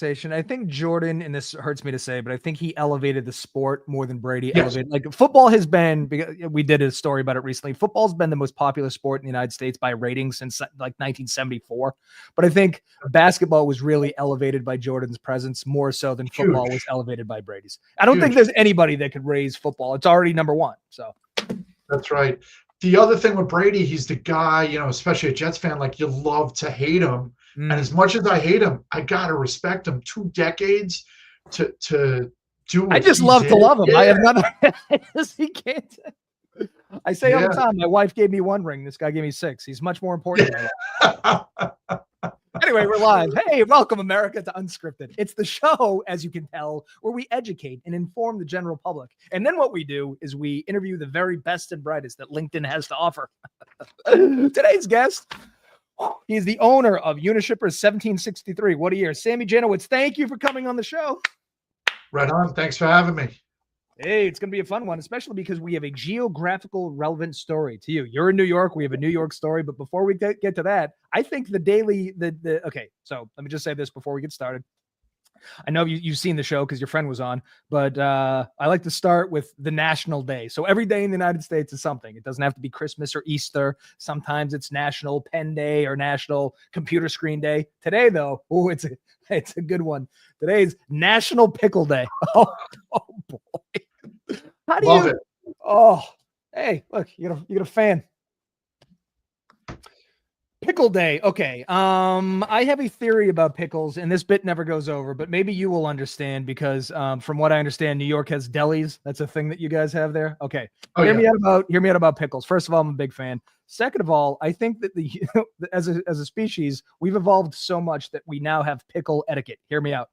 conversation. I think Jordan, and this hurts me to say, but I think he elevated the sport more than Brady Yes. elevated. Like football has been, we did a story about it recently. Football's been the most popular sport in the United States by ratings since like 1974. But I think basketball was really elevated by Jordan's presence more so than football was elevated by Brady's. I don't think there's anybody that could raise football. It's already number one. So that's right. The other thing with Brady, he's the guy, especially a Jets fan, like you love to hate him. And as much as I hate him, I gotta respect him. 2 decades to do. I just love to love him. Yeah. I have nothing. He can't. I say all the time. My wife gave me 1 ring. This guy gave me 6. He's much more important. Anyway, we're live. Hey, welcome America to Unscripted. It's the show, as you can tell, where we educate and inform the general public. And then what we do is we interview the very best and brightest that LinkedIn has to offer. Today's guest, he's the owner of Unishippers 1763. What a year. Sammy Janowitz, thank you for coming on the show. Right on. Thanks for having me. Hey, it's going to be a fun one, especially because we have a geographical relevant story to you. You're in New York. We have a New York story. But before we get to that, I think okay, so let me just say this before we get started. I know you've seen the show because your friend was on, but I like to start with the national day. So every day in the United States is something. It doesn't have to be Christmas or Easter. Sometimes it's National Pen Day or National Computer Screen Day. Today, though, it's a good one. Today's National Pickle Day. Oh boy. How do Love it. Oh, hey, look, you get a fan. Pickle Day. Okay. I have a theory about pickles, and this bit never goes over, but maybe you will understand because from what I understand, New York has delis. That's a thing that you guys have there. Okay. Hear me out about pickles. First of all, I'm a big fan. Second of all, I think that as a species, we've evolved so much that we now have pickle etiquette. Hear me out.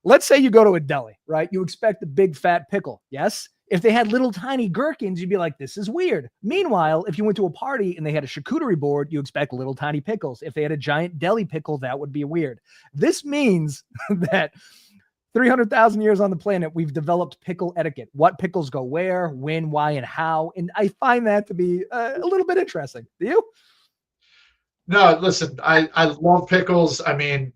Let's say you go to a deli, right? You expect a big fat pickle. Yes. If they had little tiny gherkins, you'd be like, this is weird. Meanwhile, if you went to a party and they had a charcuterie board, you expect little tiny pickles. If they had a giant deli pickle, that would be weird. This means that 300,000 years on the planet, we've developed pickle etiquette. What pickles go where, when, why, and how. And I find that to be a little bit interesting. Do you? No, listen, I love pickles. I mean,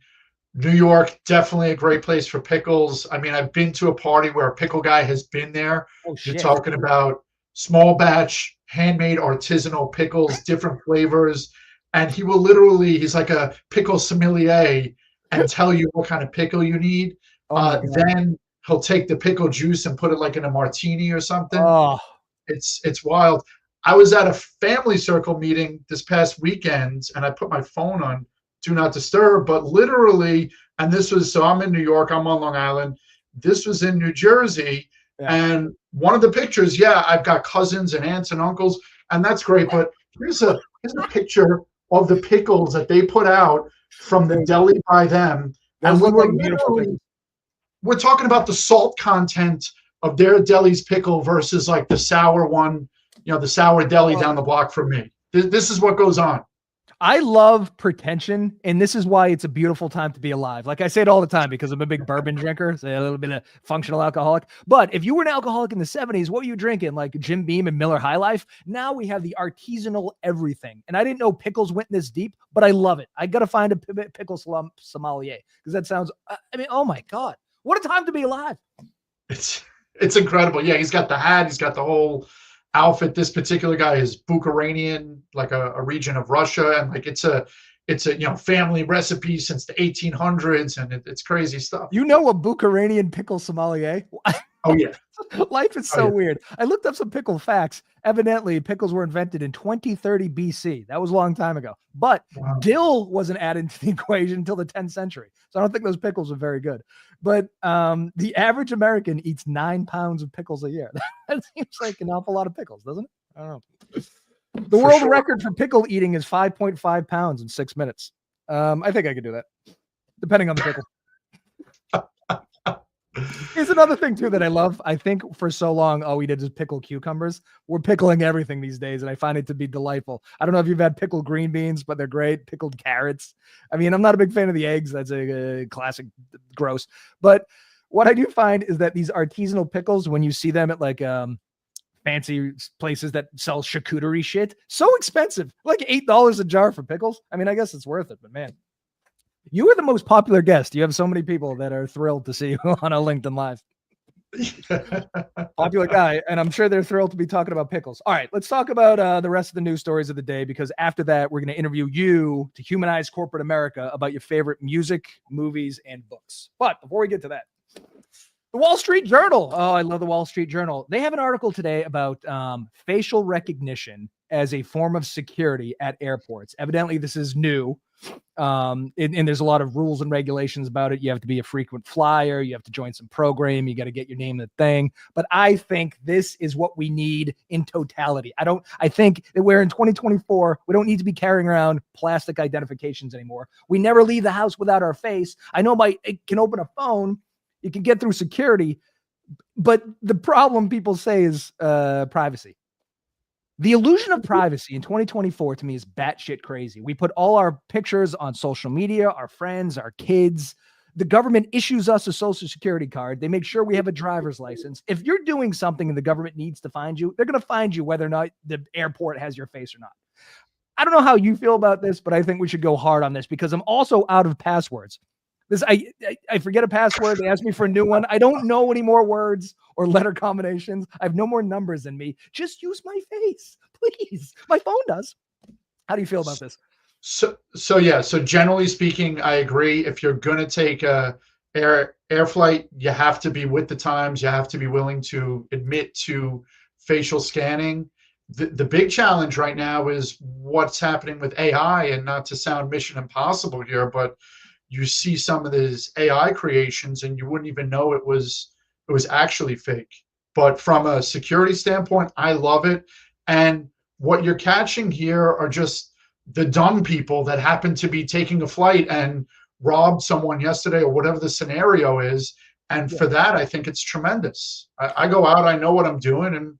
New York, definitely a great place for pickles. I mean, I've been to a party where a pickle guy has been there. Oh, shit. You're talking about small batch, handmade artisanal pickles, different flavors. And he will he's like a pickle sommelier and tell you what kind of pickle you need. Then he'll take the pickle juice and put it like in a martini or something. Oh. It's wild. I was at a family circle meeting this past weekend, and I put my phone on Do Not Disturb, but literally, and so I'm in New York, I'm on Long Island. This was in New Jersey. Yeah. And one of the pictures, I've got cousins and aunts and uncles, and that's great. But here's a picture of the pickles that they put out from the deli by them. Those look like beautiful pickles. We're talking about the salt content of their deli's pickle versus like the sour one, the sour deli down the block from me. This is what goes on. I love pretension, and this is why it's a beautiful time to be alive. Like I say it all the time because I'm a big bourbon drinker, so a little bit of functional alcoholic. But if you were an alcoholic in the 70s, what were you drinking? Like Jim Beam and Miller High Life? Now we have the artisanal everything. And I didn't know pickles went this deep, but I love it. I got to find a pickle sommelier because that sounds, oh my God, what a time to be alive. It's incredible. Yeah, he's got the hat. He's got the whole outfit. This particular guy is Bucharanian, like a region of Russia, and like it's a family recipe since the 1800s, and it's crazy stuff. You know a Bucharanian pickle sommelier? Oh yeah. Life is so weird. I looked up some pickle facts. Evidently, pickles were invented in 2030 BC. That was a long time ago. But dill wasn't added to the equation until the 10th century. So I don't think those pickles are very good. But the average American eats 9 pounds of pickles a year. That seems like an awful lot of pickles, doesn't it? I don't know. The world record for pickle eating is 5.5 pounds in 6 minutes. I think I could do that, depending on the pickle. Here's another thing, too, that I love. I think for so long, all we did is pickle cucumbers. We're pickling everything these days, and I find it to be delightful. I don't know if you've had pickled green beans, but they're great. Pickled carrots. I mean, I'm not a big fan of the eggs. That's a classic gross. But what I do find is that these artisanal pickles, when you see them at like fancy places that sell charcuterie shit, so expensive. Like $8 a jar for pickles. I mean, I guess it's worth it, but man. You are the most popular guest. You have so many people that are thrilled to see you on a LinkedIn Live. Popular guy, and I'm sure they're thrilled to be talking about pickles. All right, let's talk about the rest of the news stories of the day, because after that, we're going to interview you to humanize corporate America about your favorite music, movies, and books. But before we get to that, the Wall Street Journal. Oh, I love the Wall Street Journal. They have an article today about facial recognition as a form of security at airports. Evidently, this is new. And there's a lot of rules and regulations about it. You have to be a frequent flyer. You have to join some program. You got to get your name in the thing. But I think this is what we need in totality. I think that we're in 2024. We don't need to be carrying around plastic identifications anymore. We never leave the house without our face. I know it can open a phone. You can get through security. But the problem people say is privacy. The illusion of privacy in 2024 to me is batshit crazy. We put all our pictures on social media, our friends, our kids. The government issues us a social security card. They make sure we have a driver's license. If you're doing something and the government needs to find you, they're going to find you whether or not the airport has your face or not. I don't know how you feel about this, but I think we should go hard on this because I'm also out of passwords. I forget a password. They ask me for a new one. I don't know any more words or letter combinations. I have no more numbers in me. Just use my face, please. My phone does. How do you feel about this? So yeah. So generally speaking, I agree. If you're going to take a air flight, you have to be with the times. You have to be willing to admit to facial scanning. The big challenge right now is what's happening with AI, and not to sound Mission Impossible here, but you see some of these AI creations and you wouldn't even know it was actually fake. But from a security standpoint, I love it. And what you're catching here are just the dumb people that happen to be taking a flight and robbed someone yesterday or whatever the scenario is. And for that, I think it's tremendous. I go out, I know what I'm doing, and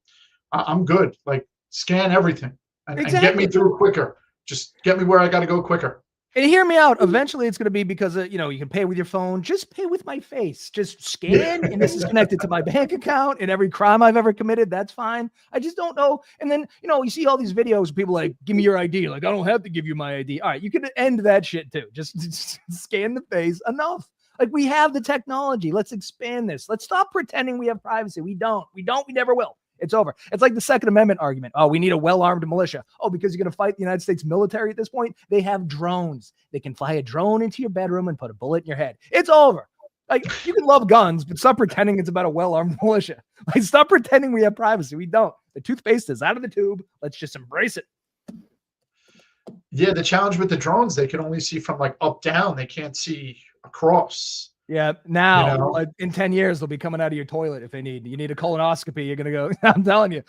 I'm good. Like, scan everything and get me through quicker. Just get me where I got to go quicker. And hear me out. Eventually, it's going to be because, you can pay with your phone. Just pay with my face. Just scan, and this is connected to my bank account and every crime I've ever committed. That's fine. I just don't know. And then, you see all these videos of people like, give me your ID. Like, I don't have to give you my ID. All right, you can end that shit too. Just scan the face. Enough. Like, we have the technology. Let's expand this. Let's stop pretending we have privacy. We don't. We never will. It's over. It's like the Second Amendment argument. Oh, we need a well-armed militia. Oh, because you're going to fight the United States military at this point? They have drones. They can fly a drone into your bedroom and put a bullet in your head. It's over. Like, you can love guns, but stop pretending it's about a well-armed militia. Like, stop pretending we have privacy. We don't. The toothpaste is out of the tube. Let's just embrace it. Yeah, the challenge with the drones, they can only see from like up down. They can't see across. Yeah, now in 10 years they'll be coming out of your toilet if you need a colonoscopy. You're gonna go. I'm telling you,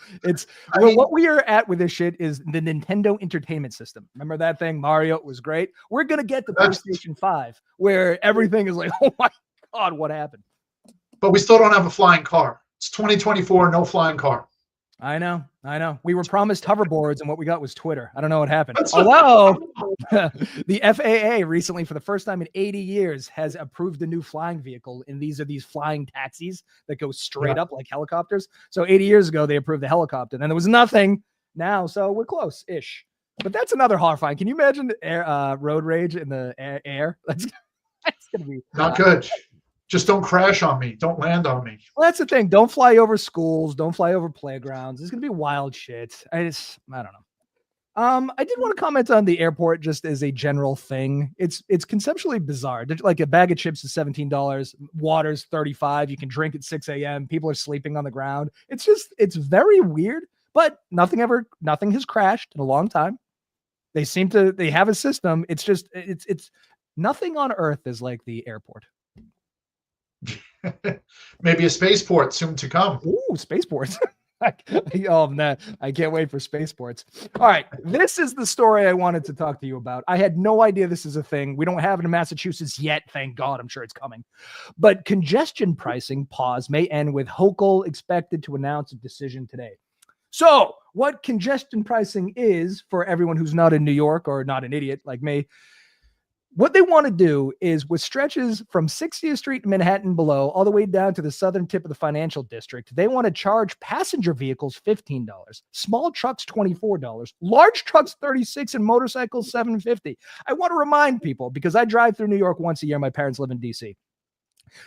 what we are at with this shit is the Nintendo Entertainment System. Remember that thing? Mario was great. We're gonna get the PlayStation 5 where everything is like, oh my god, what happened? But we still don't have a flying car. It's 2024, no flying car. I know. We were promised hoverboards, and what we got was Twitter. I don't know what happened. Although the FAA recently, for the first time in 80 years, has approved a new flying vehicle, and these are these flying taxis that go straight up like helicopters. So 80 years ago, they approved the helicopter, and then there was nothing now, so we're close-ish. But that's another horrifying. Can you imagine road rage in the air? That's going to be not good. Just don't crash on me. Don't land on me. Well, that's the thing. Don't fly over schools. Don't fly over playgrounds. It's going to be wild shit. I don't know. I did want to comment on the airport just as a general thing. It's conceptually bizarre. Like, a bag of chips is $17. Water's $35. You can drink at 6 a.m. People are sleeping on the ground. It's very weird, but nothing has crashed in a long time. They have a system. It's nothing on earth is like the airport. Maybe a spaceport soon to come. Ooh, spaceports. Oh man, I can't wait for spaceports. All right, this is the story I wanted to talk to you about. I had no idea this is a thing. We don't have it in Massachusetts yet, thank God. I'm sure it's coming. But congestion pricing pause may end, with Hochul expected to announce a decision today. So, what congestion pricing is, for everyone who's not in New York or not an idiot like me, What they want to do is with stretches from 60th Street in Manhattan below all the way down to the southern tip of the financial district, they want to charge passenger vehicles $15, small trucks $24, large trucks $36, and motorcycles $7.50. I want to remind people, because I drive through New York once a year. My parents live in DC.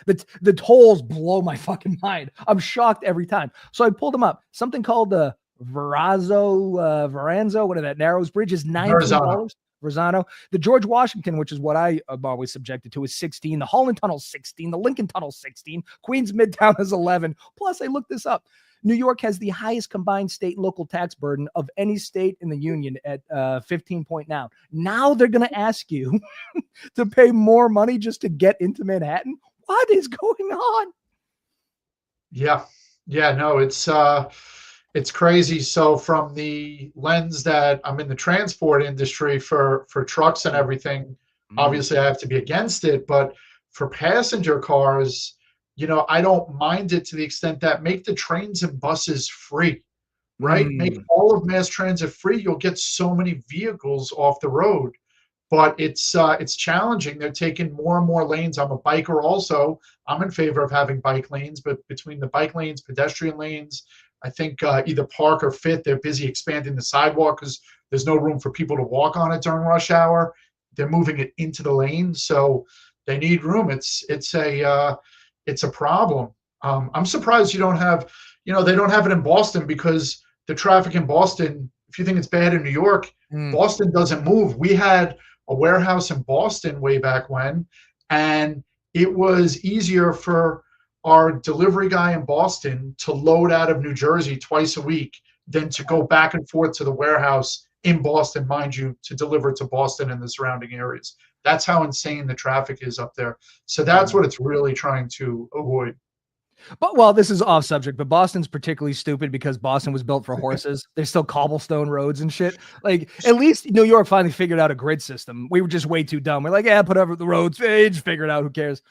The tolls blow my fucking mind. I'm shocked every time. So I pulled them up. Something called the Veranzo, what are that? Narrows Bridge is $19. Verzano. The George Washington, which is what I am always subjected to, is 16. The Holland Tunnel 16. The Lincoln Tunnel 16. Queens Midtown is 11. Plus, I looked this up. New York has the highest combined state and local tax burden of any state in the union at 15 point now. Now they're going to ask you to pay more money just to get into Manhattan. What is going on? Yeah. No, it's crazy. So from the lens that I'm in the transport industry for trucks and everything, obviously I have to be against it. But for passenger cars, I don't mind it to the extent that make the trains and buses free, right? Make all of mass transit free. You'll get so many vehicles off the road. But it's challenging. They're taking more and more lanes. I'm a biker also. I'm in favor of having bike lanes, but between the bike lanes, pedestrian lanes, I think either Park or Fifth, they're busy expanding the sidewalk because there's no room for people to walk on it during rush hour. They're moving it into the lane, so they need room. It's a problem. I'm surprised you don't have, they don't have it in Boston, because the traffic in Boston, if you think it's bad in New York, Boston doesn't move. We had a warehouse in Boston way back when, and it was easier for our delivery guy in Boston to load out of New Jersey twice a week than to go back and forth to the warehouse in Boston, mind you, to deliver to Boston and the surrounding areas. That's how insane the traffic is up there. So that's what it's really trying to avoid. But well, this is off subject, but Boston's particularly stupid because Boston was built for horses. There's still cobblestone roads and shit. Like, at least New York finally figured out a grid system. We were just way too dumb. We're like, yeah, put over the roads. They just figure it out. Who cares?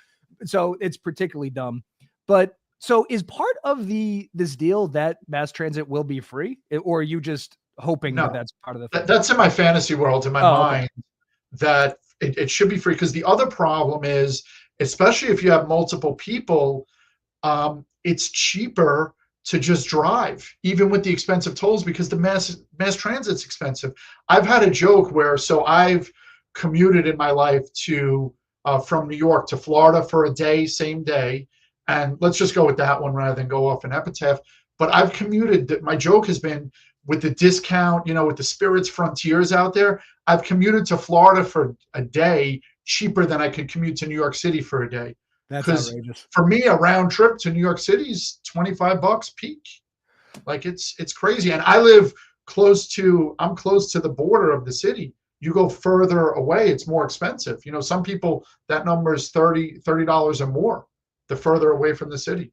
So it's particularly dumb. But so is part of this deal that mass transit will be free, or are you just hoping that that's part of the thing? That's in my fantasy world, in my mind, that it should be free. Because the other problem is, especially if you have multiple people, it's cheaper to just drive, even with the expensive tolls, because the mass transit's expensive. I've had a joke where, so I've commuted in my life to from New York to Florida for a day, same day. And let's just go with that one rather than go off an epitaph. But I've commuted, my joke has been, with the discount, with the Spirits Frontiers out there, I've commuted to Florida for a day cheaper than I could commute to New York City for a day. That's outrageous. For me, a round trip to New York City is $25 peak. Like, it's crazy. And I'm close to the border of the city. You go further away, it's more expensive. Some people, that number is $30 or more the further away from the city.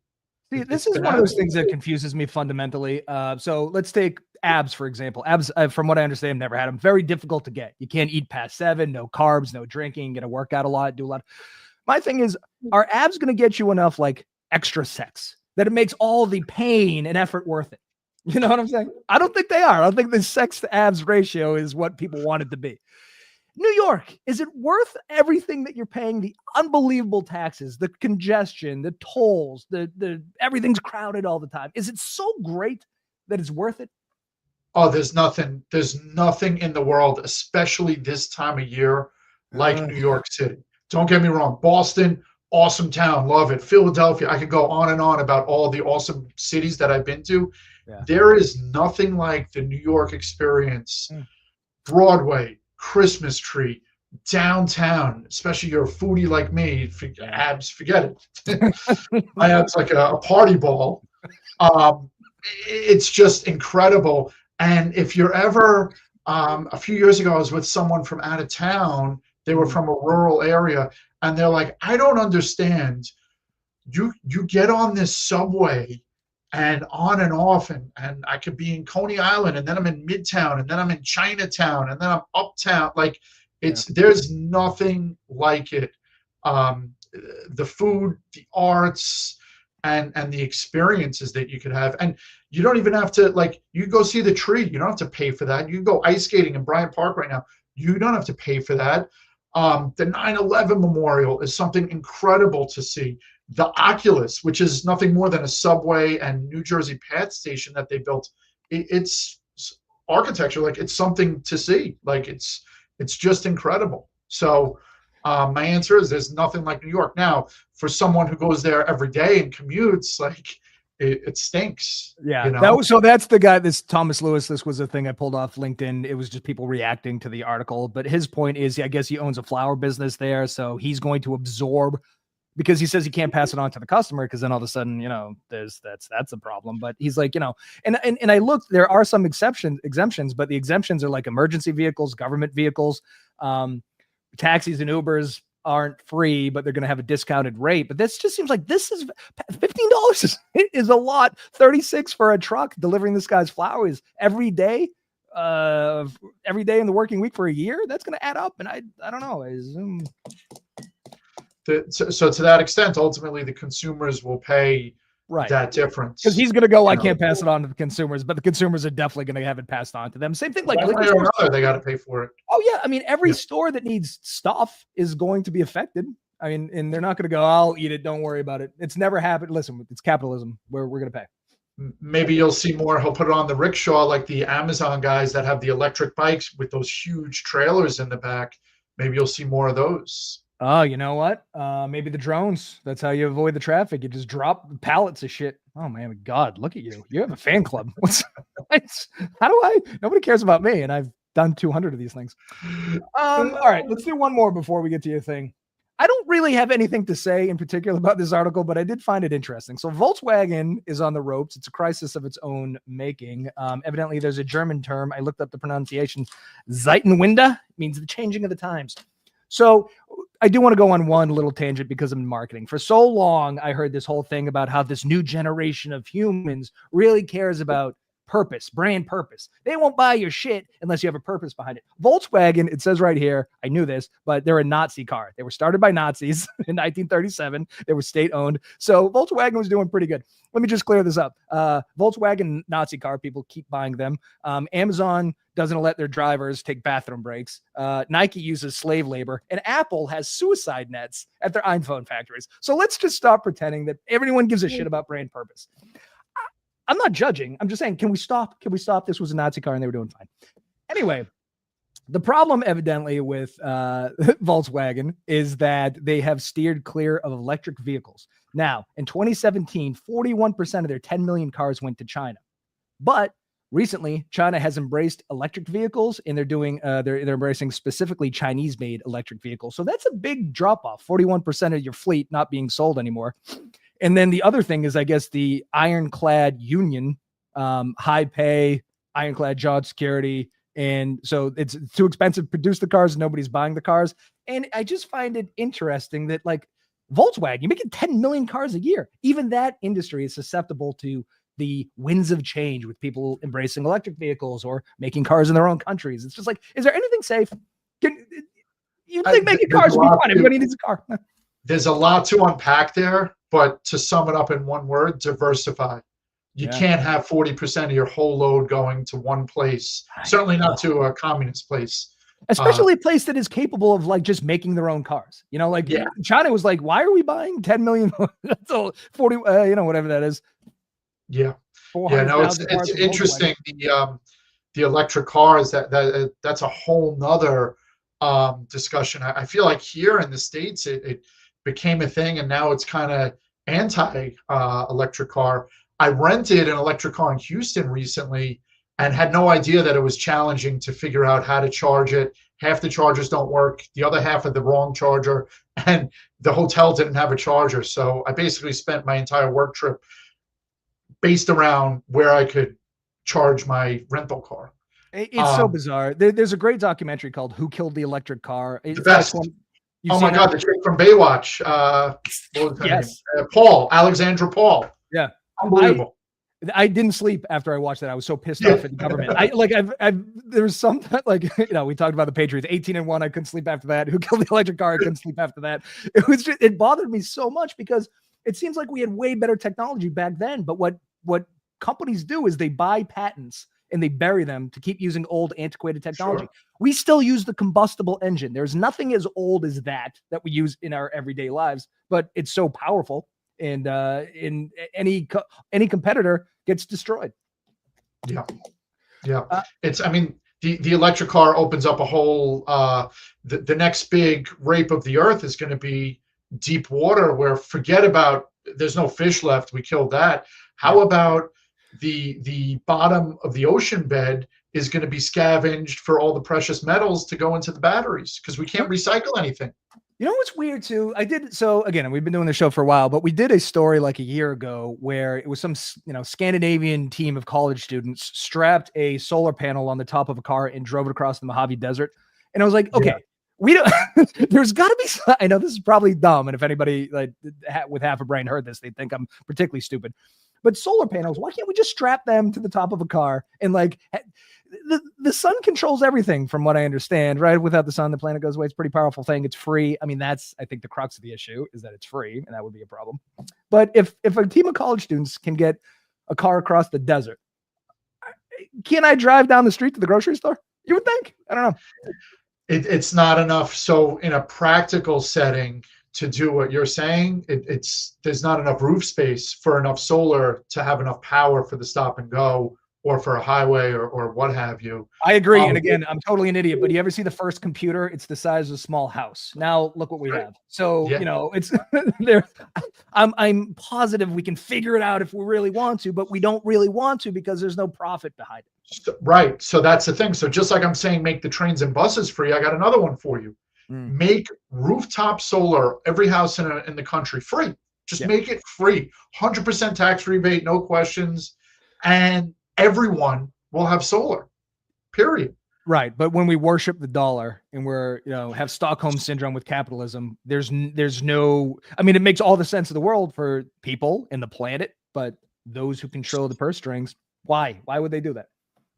See, this is one of those things that confuses me fundamentally. So let's take abs, for example. Abs, from what I understand, I've never had them. Very difficult to get. You can't eat past 7, no carbs, no drinking, get to work out a lot, do a lot. My thing is, are abs going to get you enough like extra sex that it makes all the pain and effort worth it? You know what I'm saying? I don't think they are. I don't think the sex to abs ratio is what people want it to be. New York, is it worth everything that you're paying? The unbelievable taxes, the congestion, the tolls, the everything's crowded all the time. Is it so great that it's worth it? Oh, there's nothing in the world, especially this time of year, like New York City. Don't get me wrong. Boston, awesome town, love it. Philadelphia, I could go on and on about all the awesome cities that I've been to. Yeah. There is nothing like the New York experience. Broadway, Christmas tree, downtown, especially you're a foodie like me, abs, forget it. My abs like a party ball. It's just incredible. And if you're ever, a few years ago, I was with someone from out of town. They were from a rural area, and they're like, I don't understand. You get on this subway and on and off, and I could be in Coney Island, and then I'm in Midtown, and then I'm in Chinatown, and then I'm uptown. Like, there's nothing like it. The food, the arts, and the experiences that you could have. And you don't even have to, like, you go see the tree. You don't have to pay for that. You can go ice skating in Bryant Park right now. You don't have to pay for that. The 9/11 memorial is something incredible to see. The Oculus, which is nothing more than a subway and New Jersey Path station that they built, it's architecture. Like, it's something to see. Like, it's just incredible. So my answer is there's nothing like New York. Now, for someone who goes there every day and commutes, like, it stinks. Yeah, you know? so that's the guy, this Thomas Lewis. This was a thing I pulled off LinkedIn. It was just people reacting to the article. But his point is, I guess he owns a flower business there. So he's going to absorb, because he says he can't pass it on to the customer, because then all of a sudden, that's a problem. But he's like, and I looked, there are some exemptions, but the exemptions are like emergency vehicles, government vehicles, taxis and Ubers aren't free, but they're going to have a discounted rate. But this just seems like this is $15 is a lot. 36 for a truck delivering this guy's flowers every day in the working week for a year. That's going to add up. And I don't know. I assume. So to that extent, ultimately the consumers will pay that difference, because he's going to go, I can't pass it on to the consumers, but the consumers are definitely going to have it passed on to them. Same thing, like they got to pay for it. Oh yeah, I mean, every store that needs stuff is going to be affected. I mean, and they're not going to go, I'll eat it, don't worry about it. It's never happened. Listen, it's capitalism. We're going to pay. Maybe you'll see more. He'll put it on the rickshaw, like the Amazon guys that have the electric bikes with those huge trailers in the back. Maybe you'll see more of those. Oh, you know what? Maybe the drones. That's how you avoid the traffic. You just drop pallets of shit. Oh man, God, look at you. You have a fan club. Nobody cares about me, and I've done 200 of these things. All right, let's do one more before we get to your thing. I don't really have anything to say in particular about this article, but I did find it interesting. So Volkswagen is on the ropes. It's a crisis of its own making. Evidently, there's a German term. I looked up the pronunciation. Zeitenwende means the changing of the times. So I do want to go on one little tangent because I'm in marketing. For so long, I heard this whole thing about how this new generation of humans really cares about purpose, brand purpose. They won't buy your shit unless you have a purpose behind it. Volkswagen, it says right here, I knew this, but they're a Nazi car. They were started by Nazis in 1937. They were state-owned. So Volkswagen was doing pretty good. Let me just clear this up. Volkswagen Nazi car, people keep buying them. Amazon doesn't let their drivers take bathroom breaks. Nike uses slave labor, and Apple has suicide nets at their iPhone factories. So let's just stop pretending that everyone gives a shit about brand purpose. I'm not judging. I'm just saying, can we stop? Can we stop? This was a Nazi car and they were doing fine. Anyway, the problem evidently with Volkswagen is that they have steered clear of electric vehicles. Now, in 2017, 41% of their 10 million cars went to China. But recently, China has embraced electric vehicles, and they're doing they're embracing specifically Chinese-made electric vehicles. So that's a big drop-off, 41% of your fleet not being sold anymore. And then the other thing is, I guess, the ironclad union, high pay, ironclad job security. And so it's too expensive to produce the cars. Nobody's buying the cars. And I just find it interesting that, like, Volkswagen, you're making 10 million cars a year. Even that industry is susceptible to the winds of change with people embracing electric vehicles or making cars in their own countries. It's just like, is there anything safe? You think making cars would be fun? Everybody needs a car. There's a lot to unpack there. But to sum it up in one word, diversify. You can't have 40% of your whole load going to one place, certainly not to a communist place. Especially a place that is capable of, like, just making their own cars. China was like, why are we buying 10 million? That's all 40, whatever that is. Yeah. No, it's interesting. The electric cars, that's a whole nother discussion. I feel like here in the States, it became a thing, and now it's kind of anti-electric car. I rented an electric car in Houston recently and had no idea that it was challenging to figure out how to charge it. Half the chargers don't work, the other half are the wrong charger, and the hotel didn't have a charger. So I basically spent my entire work trip based around where I could charge my rental car. It's so bizarre. There's a great documentary called Who Killed the Electric Car. The best. Oh my God, the chick from Baywatch. What was her name? Paul, Alexandra Paul. Yeah. Unbelievable. I didn't sleep after I watched that. I was so pissed off at the government. There was some, like, we talked about the Patriots, 18-1. I couldn't sleep after that. Who Killed the Electric Car? I couldn't sleep after that. It bothered me so much because it seems like we had way better technology back then. But what companies do is they buy patents and they bury them to keep using old antiquated technology. Sure. We still use the combustible engine. There's nothing as old as that we use in our everyday lives, but it's so powerful, and in any competitor gets destroyed. Yeah. I mean, the electric car opens up a whole, the next big rape of the earth is going to be deep water, where forget about, there's no fish left. We killed that. How about the bottom of the ocean bed is going to be scavenged for all the precious metals to go into the batteries, because we can't recycle anything. You know what's weird too? So again, we've been doing the show for a while, but we did a story like a year ago where it was some, Scandinavian team of college students strapped a solar panel on the top of a car and drove it across the Mojave Desert. And I was like, okay, we don't, there's gotta be, I know this is probably dumb. And if anybody like with half a brain heard this, they'd think I'm particularly stupid, but solar panels, why can't we just strap them to the top of a car? And like the sun controls everything from what I understand, right? Without the sun, the planet goes away. It's a pretty powerful thing. It's free. I mean, that's, I think, the crux of the issue is that it's free, and that would be a problem. But if a team of college students can get a car across the desert, can I drive down the street to the grocery store? You would think. I don't know. It's not enough. So in a practical setting to do what you're saying, there's not enough roof space for enough solar to have enough power for the stop and go, or for a highway, or what have you. I agree. And again, I'm totally an idiot, but you ever see the first computer? It's the size of a small house. Now look what we have. So, it's there. I'm positive we can figure it out if we really want to, but we don't really want to because there's no profit behind it. Right. So that's the thing. So just like I'm saying, make the trains and buses free, I got another one for you. Make rooftop solar, every house in the country, free. Just make it free. 100% tax rebate, no questions. And everyone will have solar, period. Right. But when we worship the dollar and we're, have Stockholm syndrome with capitalism, there's no, I mean, it makes all the sense of the world for people and the planet, but those who control the purse strings, why would they do that?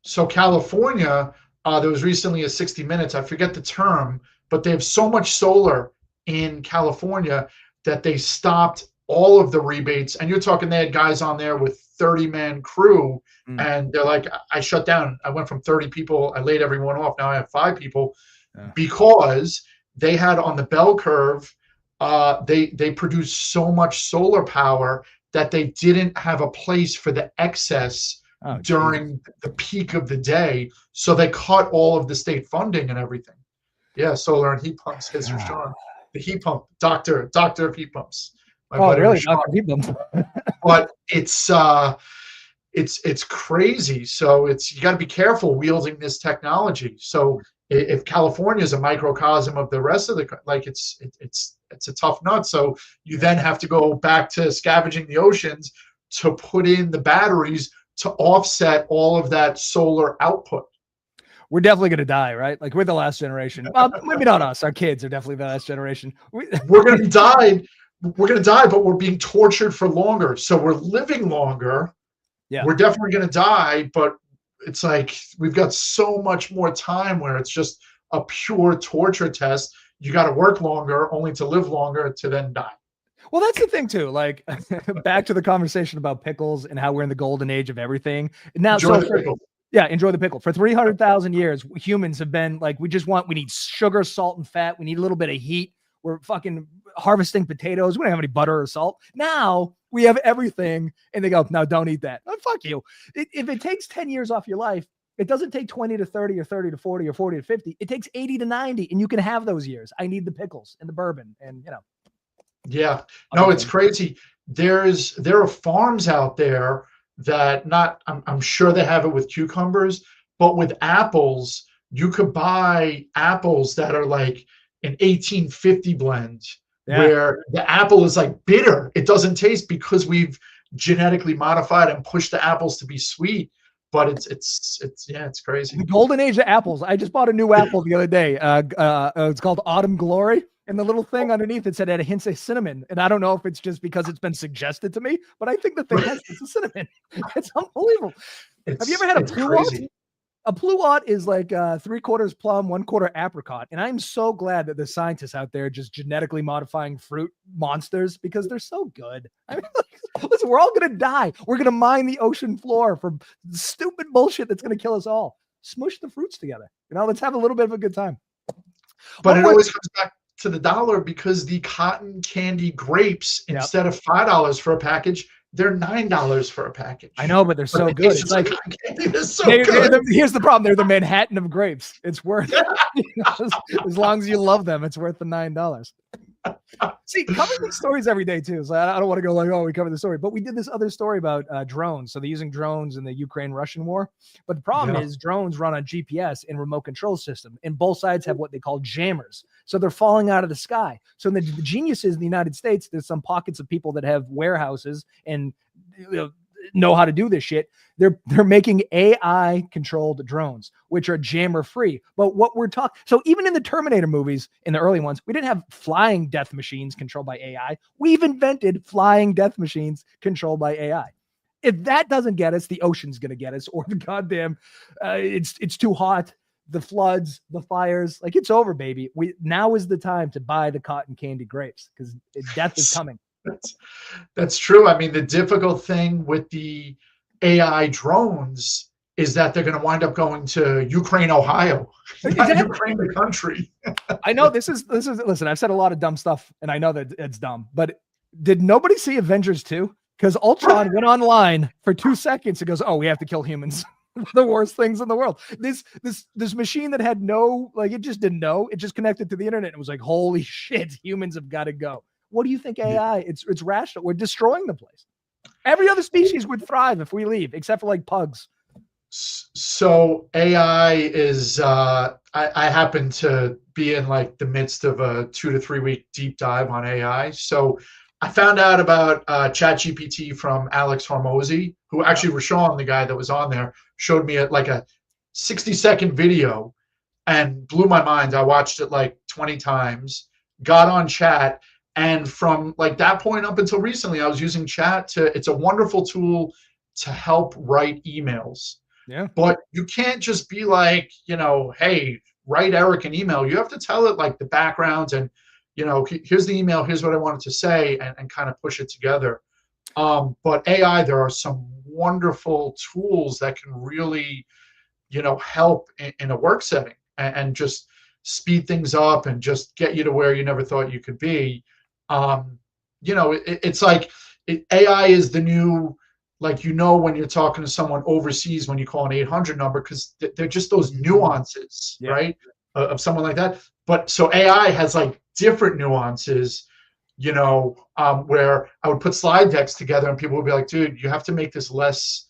So California, there was recently a 60 Minutes, I forget the term, but they have so much solar in California that they stopped all of the rebates. And you're talking, they had guys on there with 30-man crew, and they're like, I shut down. I went from 30 people, I laid everyone off. Now I have 5 people because they had on the bell curve, they produced so much solar power that they didn't have a place for the excess during the peak of the day. So they cut all of the state funding and everything. Yeah, solar and heat pumps, says Sean. The heat pump, doctor of heat pumps. Really? Dr. Heat pumps. But it's crazy. So you got to be careful wielding this technology. So if California is a microcosm of the rest of it's a tough nut. So you then have to go back to scavenging the oceans to put in the batteries to offset all of that solar output. We're definitely going to die, right? Like, we're the last generation. Well, maybe not us. Our kids are definitely the last generation. We're going to die. We're going to die, but we're being tortured for longer. So we're living longer. Yeah. We're definitely going to die, but it's like we've got so much more time where it's just a pure torture test. You got to work longer only to live longer to then die. Well, that's the thing too. Like, back to the conversation about pickles and how we're in the golden age of everything. Now, enjoy the pickle. For 300,000 years, humans have been like, we need sugar, salt, and fat. We need a little bit of heat. We're fucking harvesting potatoes. We don't have any butter or salt. Now we have everything. And they go, no, don't eat that. Oh, fuck you. If it takes 10 years off your life, it doesn't take 20 to 30 or 30 to 40 or 40 to 50. It takes 80 to 90, and you can have those years. I need the pickles and the bourbon and, Yeah. No, it's crazy. There are farms out there that I'm sure they have it with cucumbers, but with apples, you could buy apples that are like an 1850 blend, where the apple is like bitter. It doesn't taste because we've genetically modified and pushed the apples to be sweet. But it's crazy. The golden age of apples. I just bought a new apple the other day. It's called Autumn Glory. And the little thing underneath it said it had a hint of cinnamon. And I don't know if it's just because it's been suggested to me, but I think the thing has hints of cinnamon. It's unbelievable. Have you ever had a A pluot is like 3/4 plum, 1/4 apricot. And I'm so glad that there's scientists out there just genetically modifying fruit monsters because they're so good. I mean, listen, we're all going to die. We're going to mine the ocean floor for stupid bullshit that's going to kill us all. Smush the fruits together. Let's have a little bit of a good time. But it always comes back to the dollar because the cotton candy grapes, instead of $5 for a package, they're $9 for a package. I know, but they're so good. It's like they're so good. Here's the problem: they're the Manhattan of grapes. It's worth as long as you love them, it's worth the $9. See, covering these stories every day too. So I don't want to go like, oh, we covered the story, but we did this other story about drones. So they're using drones in the Ukraine-Russian war. But the problem is drones run on GPS and remote control system, and both sides have what they call jammers. So they're falling out of the sky. So the geniuses in the United States, there's some pockets of people that have warehouses and know how to do this shit. They're making AI controlled drones, which are jammer free. But what we're talking, so even in the Terminator movies, in the early ones, we didn't have flying death machines controlled by AI. We've invented flying death machines controlled by AI. If that doesn't get us, the ocean's going to get us, or the goddamn, it's too hot. The floods, the fires, like it's over, baby. Now is the time to buy the cotton candy grapes because death is coming. That's true. I mean, the difficult thing with the AI drones is that they're going to wind up going to Ukraine, Ohio, not Ukraine, the country. I know this is, listen, I've said a lot of dumb stuff and I know that it's dumb, but did nobody see Avengers 2? Because Ultron went online for 2 seconds and goes, oh, we have to kill humans. The worst things in the world. This machine that had no, like, it just didn't know. It just connected to the internet. It was like, holy shit, humans have got to go. What do you think AI? It's rational. We're destroying the place. Every other species would thrive if we leave, except for like pugs. So AI is, I happen to be in like the midst of a 2 to 3 week deep dive on AI. So I found out about ChatGPT from Alex Hormozy, who actually Rashawn, the guy that was on there, showed me like a 60-second video and blew my mind. I watched it like 20 times, got on chat. And from like that point up until recently, I was using chat it's a wonderful tool to help write emails. Yeah. But you can't just be like, hey, write Eric an email. You have to tell it like the backgrounds and, here's the email, here's what I wanted to say, and kind of push it together. But AI, there are some wonderful tools that can really, help in a work setting and just speed things up and just get you to where you never thought you could be. It's like AI is the new, like, when you're talking to someone overseas, when you call an 800 number, because they're just those nuances, right, of someone like that. But so AI has like different nuances, where I would put slide decks together and people would be like, dude, you have to make this less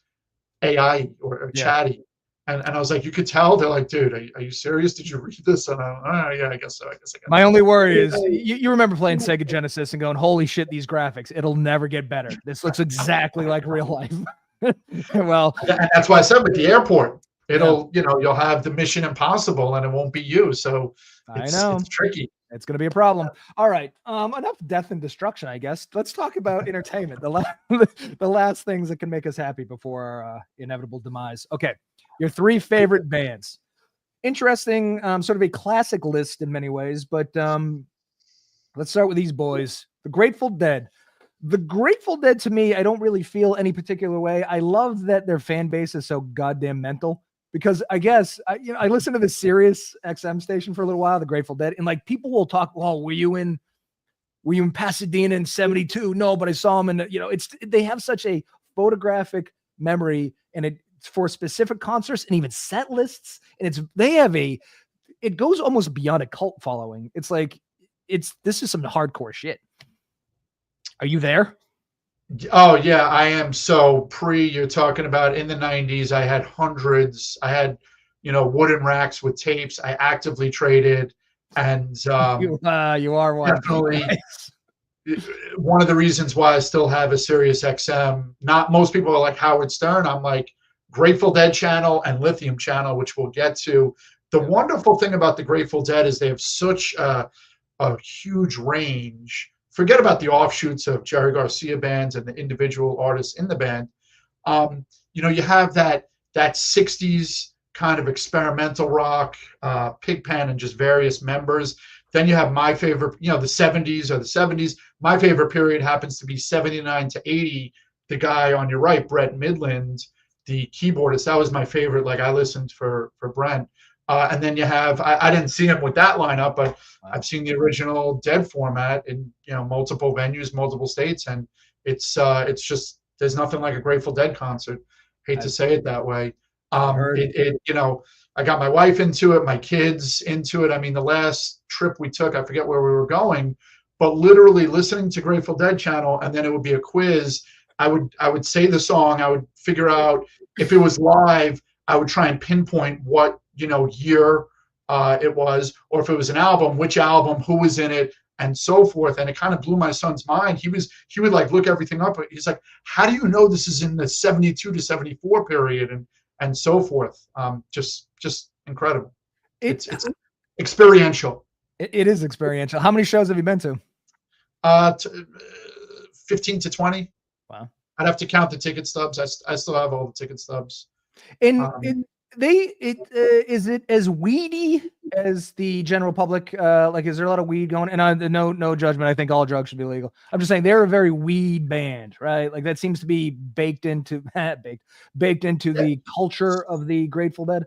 AI or chatty. And I was like, you could tell. They're like, dude, are you serious? Did you read this? And yeah, I guess so. I guess I got My only worry is you remember playing Sega Genesis and going, holy shit, these graphics, it'll never get better. This looks exactly like real life. Well, and that's why I said with the airport, it'll, you'll have the Mission Impossible and it won't be you. So it's tricky. It's going to be a problem. All right. Enough death and destruction, I guess. Let's talk about entertainment. The last things that can make us happy before our inevitable demise. Okay. Your 3 favorite bands. Interesting, sort of a classic list in many ways, but let's start with these boys. The Grateful Dead. The Grateful Dead, to me, I don't really feel any particular way. I love that their fan base is so goddamn mental. Because I guess I listened to this Sirius XM station for a little while, the Grateful Dead, and like people will talk, well, were you in Pasadena in 72? No, but I saw them in, they have such a photographic memory, and it's for specific concerts and even set lists. And it goes almost beyond a cult following. It's like, this is some hardcore shit. Are you there? Oh yeah, I am. So you're talking about in the 90s, I had hundreds. I had, wooden racks with tapes. I actively traded, and you are one. Definitely one of the reasons why I still have a Sirius XM. Not most people are like Howard Stern. I'm like Grateful Dead channel and Lithium channel, which we'll get to. The wonderful thing about the Grateful Dead is they have such a huge range. Forget about the offshoots of Jerry Garcia bands and the individual artists in the band. You have that 60s kind of experimental rock, Pigpen, and just various members. Then you have my favorite, the 70s or the 70s. My favorite period happens to be 79 to 80. The guy on your right, Brett Midland, the keyboardist, that was my favorite. Like I listened for Brent. And then you have, I didn't see him with that lineup, but I've seen the original Dead format in multiple venues, multiple states, and it's just, there's nothing like a Grateful Dead concert. Hate to say it that way. I got my wife into it, my kids into it. I mean, the last trip we took, I forget where we were going, but literally listening to Grateful Dead channel, and then it would be a quiz. I would say the song. I would figure out if it was live. I would try and pinpoint what year it was, or if it was an album, which album, who was in it, and so forth. And it kind of blew my son's mind. He would like look everything up. He's like, how do you know this is in the 72 to 74 period, and so forth. Just incredible. It's experiential. It is experiential. How many shows have you been to? 15 to 20. Wow. I'd have to count the ticket stubs. I still have all the ticket stubs. Is it as weedy as the general public? Like, is there a lot of weed going? And no judgment. I think all drugs should be legal. I'm just saying they're a very weed band, right? Like that seems to be baked into the culture of the Grateful Dead.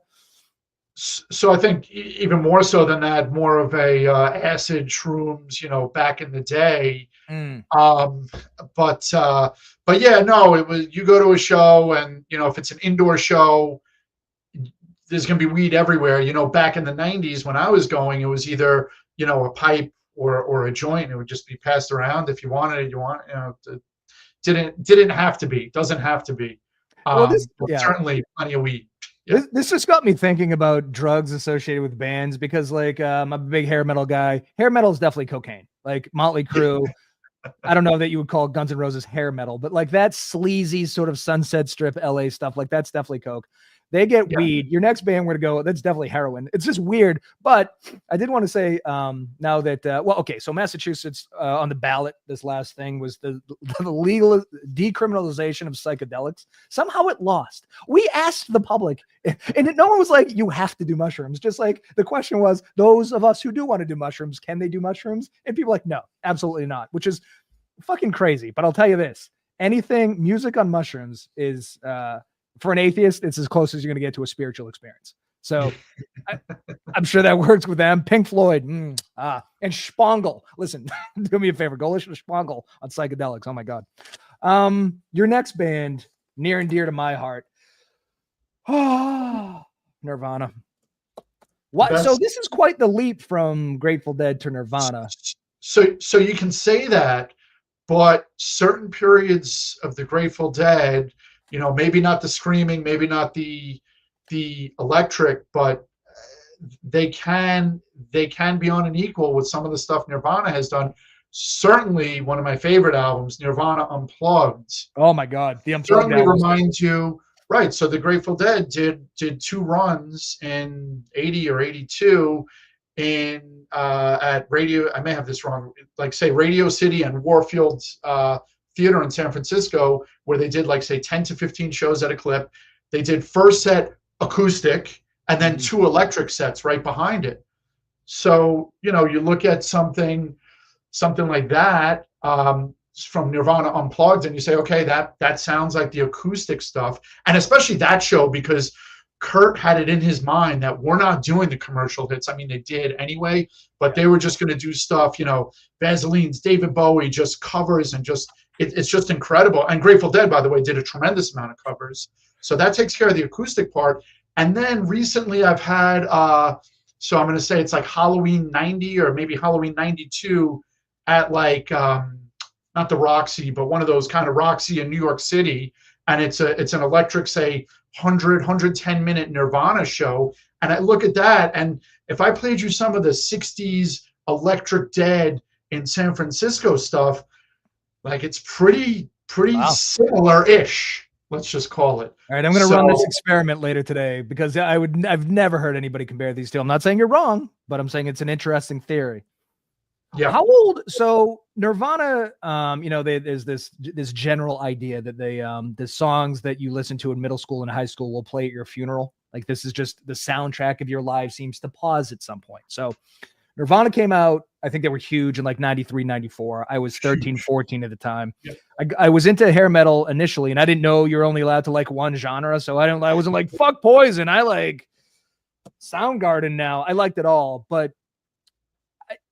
So I think even more so than that, more of a acid shrooms, back in the day. But yeah, no, it was, you go to a show and, if it's an indoor show, there's going to be weed everywhere. Back in the 90s when I was going, it was either, a pipe or a joint. It would just be passed around. If you wanted it, you want, it didn't have to be, doesn't have to be. Certainly plenty of weed. Yeah. This just got me thinking about drugs associated with bands because, like, I'm a big hair metal guy. Hair metal is definitely cocaine. Like Motley Crue. I don't know that you would call Guns N' Roses hair metal, but like that sleazy sort of Sunset Strip LA stuff, like that's definitely coke. They get weed. Your next band we're to go, that's definitely heroin. It's just weird. But I did want to say now that, so Massachusetts on the ballot, this last thing was the legal decriminalization of psychedelics. Somehow it lost. We asked the public and no one was like, you have to do mushrooms. Just like the question was, those of us who do want to do mushrooms, can they do mushrooms? And people were like, no, absolutely not, which is fucking crazy. But I'll tell you this, music on mushrooms is, for an atheist, it's as close as you're going to get to a spiritual experience. So I'm sure that works with them. Pink Floyd, and Spangle. Listen, do me a favor. Go listen to Spangle on psychedelics. Oh my God. Your next band, near and dear to my heart. Nirvana. What? So this is quite the leap from Grateful Dead to Nirvana. So you can say that, but certain periods of the Grateful Dead, maybe not the screaming, maybe not the electric, but they can be on an equal with some of the stuff Nirvana has done. Certainly one of my favorite albums, Nirvana Unplugged. Oh my God, the Unplugged certainly reminds you, right? So the Grateful Dead did two runs in 80 or 82 at Radio. I may have this wrong. Like say Radio City and Warfield Theater in San Francisco, where they did like say 10 to 15 shows at a clip. They did first set acoustic and then two electric sets right behind it. So you look at something like that from Nirvana Unplugged, and you say, okay, that sounds like the acoustic stuff, and especially that show because Kurt had it in his mind that we're not doing the commercial hits. I mean, they did anyway, but they were just going to do stuff, Vaseline's, David Bowie, just covers and just. It's just incredible. And Grateful Dead, by the way, did a tremendous amount of covers. So that takes care of the acoustic part. And then recently I've had, so I'm going to say it's like Halloween 90 or maybe Halloween 92 at like, not the Roxy, but one of those kind of Roxy in New York City. And it's an electric, say, 110 minute Nirvana show. And I look at that. And if I played you some of the 60s Electric Dead in San Francisco stuff, like it's pretty similar-ish, let's just call it. All right, I'm going to run this experiment later today because I've never heard anybody compare these two. I'm not saying you're wrong, but I'm saying it's an interesting theory. Yeah. How old? So Nirvana, there's this general idea that they the songs that you listen to in middle school and high school will play at your funeral. Like this is just the soundtrack of your life seems to pause at some point. So Nirvana came out. I think they were huge in like 93, 94. I was 13, 14 at the time. Yep. I was into hair metal initially, and I didn't know you're only allowed to like one genre. So I wasn't like, fuck Poison. I like Soundgarden now. I liked it all. But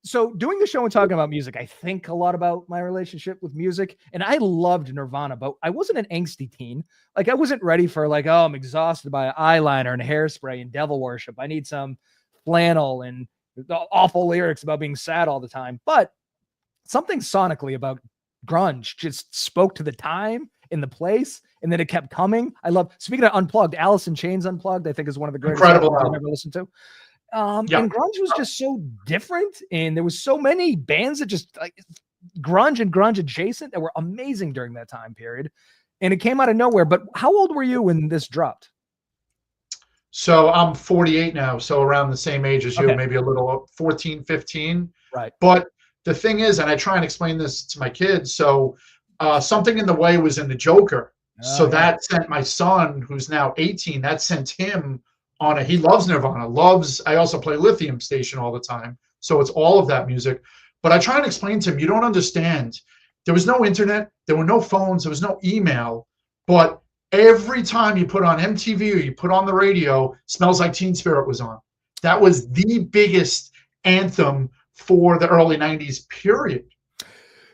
so doing the show and talking about music, I think a lot about my relationship with music. And I loved Nirvana, but I wasn't an angsty teen. Like I wasn't ready for like, oh, I'm exhausted by eyeliner and hairspray and devil worship. I need some flannel and the awful lyrics about being sad all the time. But something sonically about grunge just spoke to the time in the place, and then it kept coming. I love, speaking of Unplugged, Alice in Chains Unplugged, I think is one of the greatest Incredible albums I've ever listened to. And grunge was just so different, and there was so many bands that just like grunge and grunge adjacent that were amazing during that time period, and it came out of nowhere. But how old were you when this dropped? So I'm 48 now, so around the same age as you, Okay. maybe a little 14, 15. Right. But the thing is, and I try and explain this to my kids, so Something in the Way was in the Joker. So that sent my son, who's now 18, that sent him on he loves Nirvana, I also play Lithium Station all the time. So it's all of that music. But I try and explain to him, you don't understand. There was no internet, there were no phones, there was no email, but every time you put on MTV or you put on the radio, Smells Like Teen Spirit was on. That was the biggest anthem for the early 90s, period.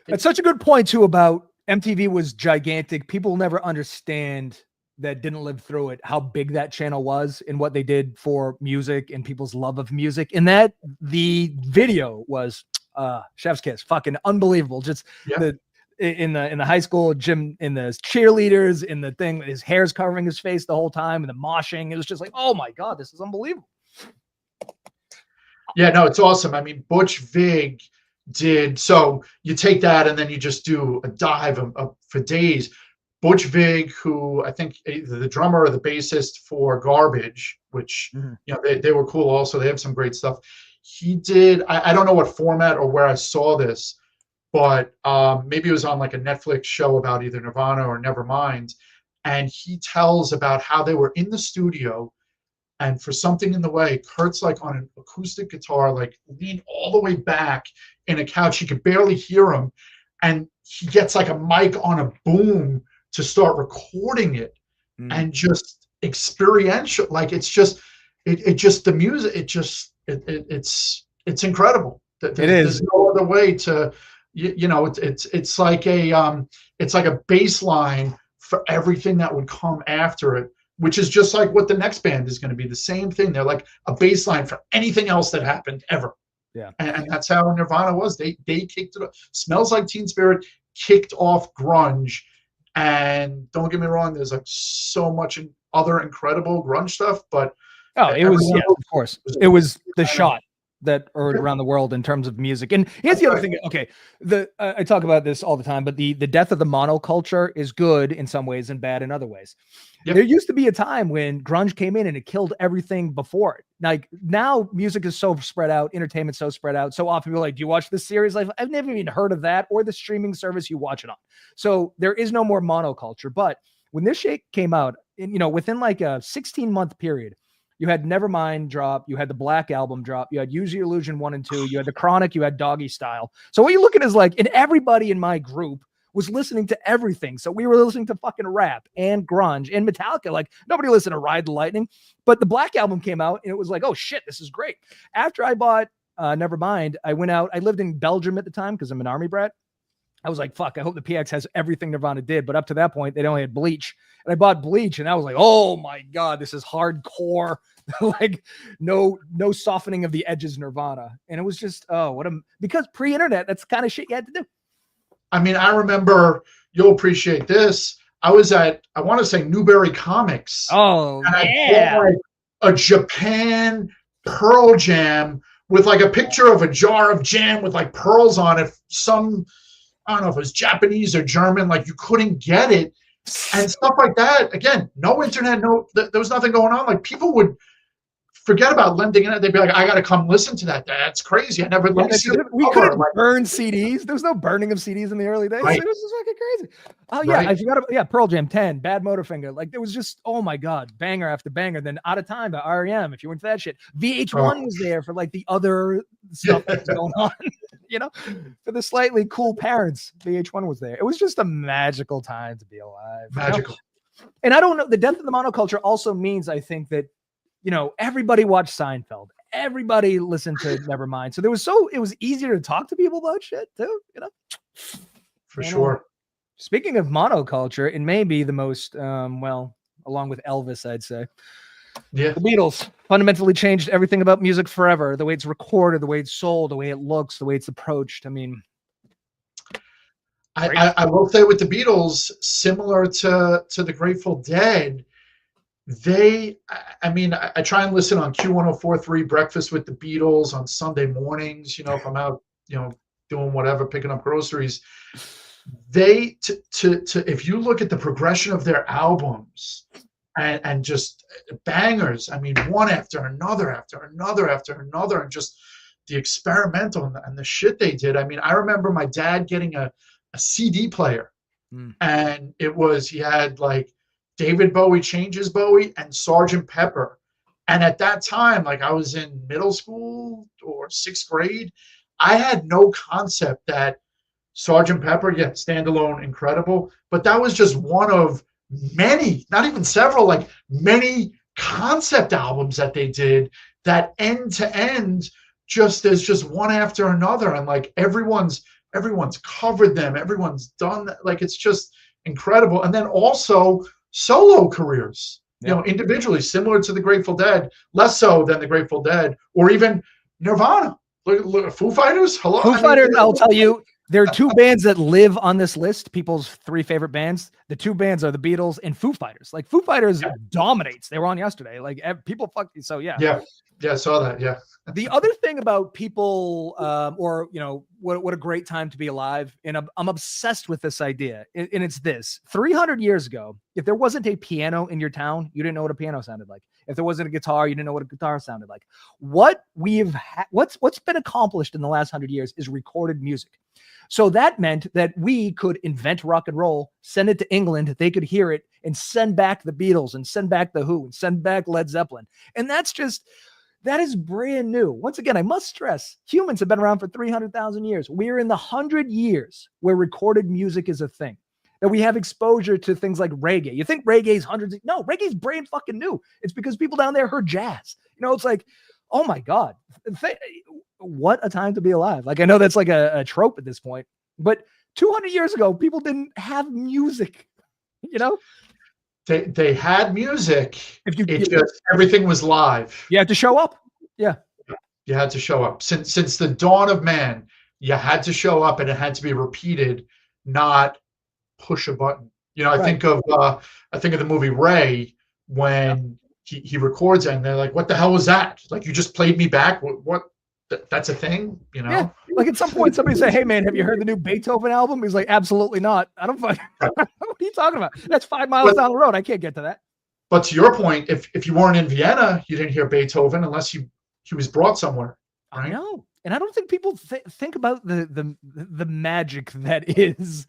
That's such a good point, too, about MTV was gigantic. People will never understand that didn't live through it, how big that channel was and what they did for music and people's love of music. And that the video was chef's kiss, fucking unbelievable. Just in the high school gym, in the cheerleaders, in the thing, his hair's covering his face the whole time, and the moshing. It was just like, oh my God, this is unbelievable. Yeah, no, it's awesome. I mean, Butch Vig did, so you take that and then you just do a dive for days. Butch Vig, who I think either the drummer or the bassist for Garbage, which you know they were cool also. They have some great stuff. He did, I don't know what format or where I saw this, but maybe it was on like a Netflix show about either Nirvana or Nevermind. And he tells about how they were in the studio, and for Something in the Way, Kurt's like on an acoustic guitar, like leaned all the way back in a couch. You could barely hear him. And he gets like a mic on a boom to start recording it, and just experiential. Like it's just, it just, the music, it's incredible. There's no other way to, you know, it's like a baseline for everything that would come after it, which is just like what the next band is going to be. The same thing. They're like a baseline for anything else that happened ever. Yeah. And that's how Nirvana was. They kicked it off. Smells Like Teen Spirit kicked off grunge. And don't get me wrong, there's like so much other incredible grunge stuff, but it was, of course, it was the shot that are around the world in terms of music. And here's the other thing. Okay, I talk about this all the time, but the death of the monoculture is good in some ways and bad in other ways. Yep. There used to be a time when grunge came in and it killed everything before it. Like now, music is so spread out, entertainment's so spread out. So often people are like, "Do you watch this series?" Like, I've never even heard of that or the streaming service you watch it on. So there is no more monoculture. But when this shit came out, you know, within like a 16-month period, you had Nevermind drop, you had the Black Album drop, you had Use Your Illusion 1 and 2, you had the Chronic, you had Doggy Style. So what you're looking is like, and everybody in my group was listening to everything. So we were listening to fucking rap and grunge and Metallica. Like nobody listened to Ride the Lightning, but the Black Album came out and it was like, oh shit, this is great. After I bought Nevermind, I went out, I lived in Belgium at the time because I'm an Army brat. I was like, fuck, I hope the PX has everything Nirvana did. But up to that point, they only had Bleach. And I bought Bleach and I was like, oh my God, this is hardcore. Like no softening of the edges Nirvana. And it was just, because pre-internet, that's the kind of shit you had to do. I mean, I remember, you'll appreciate this. I was at, I want to say Newberry Comics. Oh, and I bought like a Japan Pearl Jam with like a picture of a jar of jam with like pearls on it. I don't know if it was Japanese or German, like you couldn't get it and stuff like that. Again, no internet, there was nothing going on. Like people would forget about lending it. They'd be like, I got to come listen to that. That's crazy. I never let me see the We cover. couldn't burn CDs. There was no burning of CDs in the early days. Right. It was just fucking crazy. Oh yeah, Right. I forgot about Pearl Jam 10, Bad Motorfinger. Like there was just, oh my god, banger after banger. Then Out of Time by REM. If you went for that shit, VH1 was there for like the other stuff that was going on. You know, for the slightly cool parents, VH1 was there. It was just a magical time to be alive. Magical. You know? And I don't know. The death of the monoculture also means, I think, that everybody watched Seinfeld. Everybody listened to Nevermind. So it was easier to talk to people about shit too, For sure. Speaking of monoculture, it may be the most, along with Elvis, I'd say. Yeah. The Beatles fundamentally changed everything about music forever. The way it's recorded, the way it's sold, the way it looks, the way it's approached. I mean, I will say with the Beatles, similar to the Grateful Dead, I try and listen on Q1043 Breakfast with the Beatles on Sunday mornings, if I'm out, doing whatever, picking up groceries. If you look at the progression of their albums and just bangers, one after another, and just the experimental and the shit they did. I remember my dad getting a CD player, and he had like David Bowie, Changes Bowie, and Sgt. Pepper. And at that time, like I was in middle school or 6th grade, I had no concept that Sgt. Pepper, standalone, incredible, but that was just one of many, not even several, like many concept albums that they did that end to end, there's just one after another. And like everyone's covered them. Everyone's done that. Like, it's just incredible. And then also solo careers, individually, similar to the Grateful Dead, less so than the Grateful Dead, or even Nirvana. Look, Foo Fighters. Hello. Foo Fighters. I'll tell you, there are two bands that live on this list. People's 3 favorite bands. The 2 bands are the Beatles and Foo Fighters. Like Foo Fighters dominates. They were on yesterday. Like people fuck. So yeah. Yeah, I saw that. Yeah. The other thing about people, what a great time to be alive. And I'm obsessed with this idea. And it's this: 300 years ago, if there wasn't a piano in your town, you didn't know what a piano sounded like. If there wasn't a guitar, you didn't know what a guitar sounded like. What's been accomplished in the last 100 years is recorded music. So that meant that we could invent rock and roll, send it to England, they could hear it, and send back the Beatles, and send back the Who, and send back Led Zeppelin. And that is brand new. Once again, I must stress, humans have been around for 300,000 years. We're in the 100 years where recorded music is a thing. That we have exposure to things like reggae. You think reggae's no, reggae's brand fucking new. It's because people down there heard jazz. It's like, oh my God, what a time to be alive. Like, I know that's like a trope at this point, but 200 years ago, people didn't have music, They had music. Everything was live. You had to show up. Yeah. You had to show up. Since the dawn of man, you had to show up, and it had to be repeated, not push a button. I think of the movie Ray, when he records it, and they're like, "What the hell was that? Like, you just played me back? What? That's a thing?" Yeah. Like at some point, somebody say, "Hey man, have you heard the new Beethoven album?" He's like, "Absolutely not. I don't fucking." What are you talking about? That's 5 miles down the road. I can't get to that. But to your point, if you weren't in Vienna, you didn't hear Beethoven unless he was brought somewhere. Right? I know, and I don't think people think about the magic that is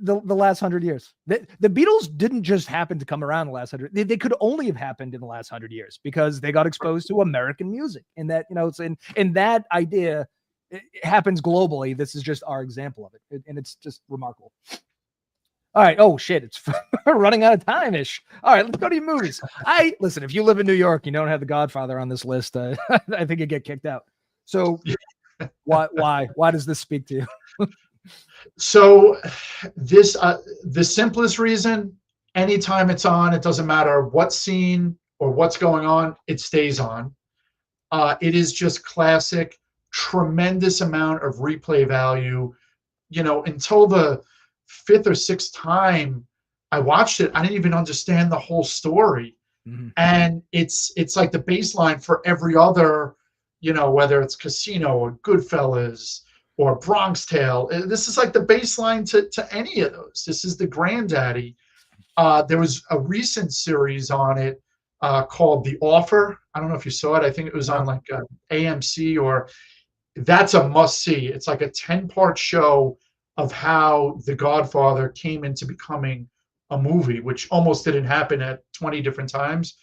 the last 100 years. The Beatles didn't just happen to come around the last 100. They could only have happened in the last 100 years because they got exposed to American music, and that it's in that idea. It happens globally. This is just our example of it, and it's just remarkable. All right. Oh shit, it's running out of time-ish. All right, let's go to your movies. Listen, if you live in New York, you don't have The Godfather on this list. I think you get kicked out. So why does this speak to you? So this the simplest reason: anytime it's on, it doesn't matter what scene or what's going on, it stays on. It is just classic. Tremendous amount of replay value. Until the 5th or 6th time I watched it, I didn't even understand the whole story. Mm-hmm. And it's like the baseline for every other, whether it's Casino or Goodfellas or Bronx Tale. This is like the baseline to any of those. This is the granddaddy. There was a recent series on it called The Offer. I don't know if you saw it. I think it was on like AMC, or that's a must see. It's like a 10-part show of how The Godfather came into becoming a movie, which almost didn't happen at 20 different times.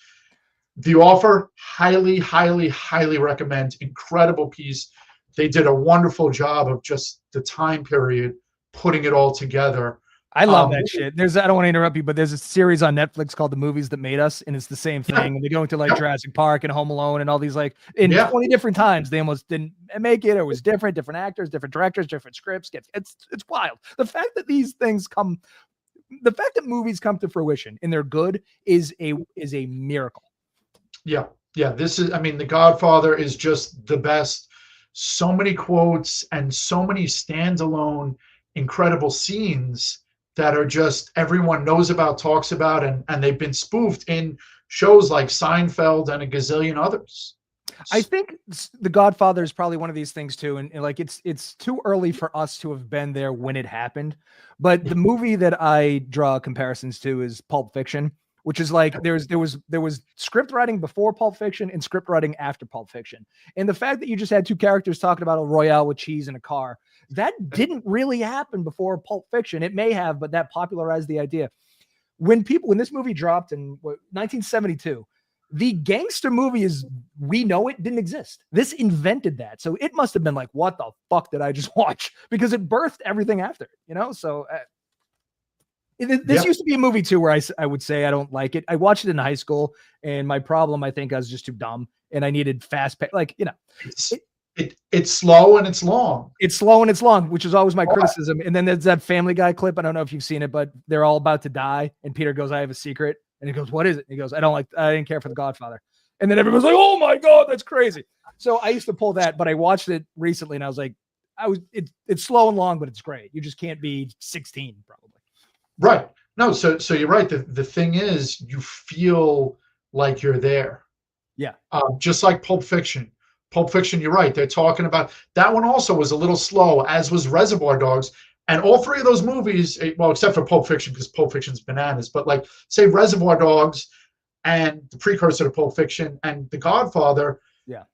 The Offer, highly, highly, highly recommend. Incredible piece. They did a wonderful job of just the time period, putting it all together. I love that shit. I don't want to interrupt you, but there's a series on Netflix called The Movies That Made Us, and it's the same thing. And they go into like Jurassic Park and Home Alone and all these, like, in 20 different times they almost didn't make it, or it was different actors, different directors, different scripts. It's wild. The fact that these things the fact that movies come to fruition and they're good is a miracle. Yeah. This is, I mean, The Godfather is just the best. So many quotes and so many standalone incredible scenes that are just everyone knows about, talks about, and they've been spoofed in shows like Seinfeld and a gazillion others. I think The Godfather is probably one of these things too, and like it's too early for us to have been there when it happened. But the movie that I draw comparisons to is Pulp Fiction, which is like there was script writing before Pulp Fiction and script writing after Pulp Fiction. And the fact that you just had two characters talking about a Royale with cheese in a car, that didn't really happen before Pulp Fiction. It may have, but that popularized the idea. When this movie dropped in 1972, the gangster movie we know it didn't exist. This invented that. So it must have been like, what the fuck did I just watch? Because it birthed everything after it, So this used to be a movie too, where I would say I don't like it. I watched it in high school, and my problem, I think, I was just too dumb, and I needed fast pay. It's slow and it's long. It's slow and it's long, which is always my criticism. And then there's that Family Guy clip. I don't know if you've seen it, but they're all about to die, and Peter goes, "I have a secret," and he goes, "What is it?" And he goes, I didn't care for The Godfather." And then everyone's like, "Oh my God, that's crazy." So I used to pull that, but I watched it recently, and I was like, it's slow and long, but it's great. You just can't be 16 probably. Right. No, so you're right. The thing is, you feel like you're there. Yeah. Just like Pulp Fiction. Pulp Fiction, you're right. They're talking about that one also was a little slow, as was Reservoir Dogs. And all three of those movies, well, except for Pulp Fiction, because Pulp Fiction's bananas, but like, say, Reservoir Dogs and the precursor to Pulp Fiction and The Godfather,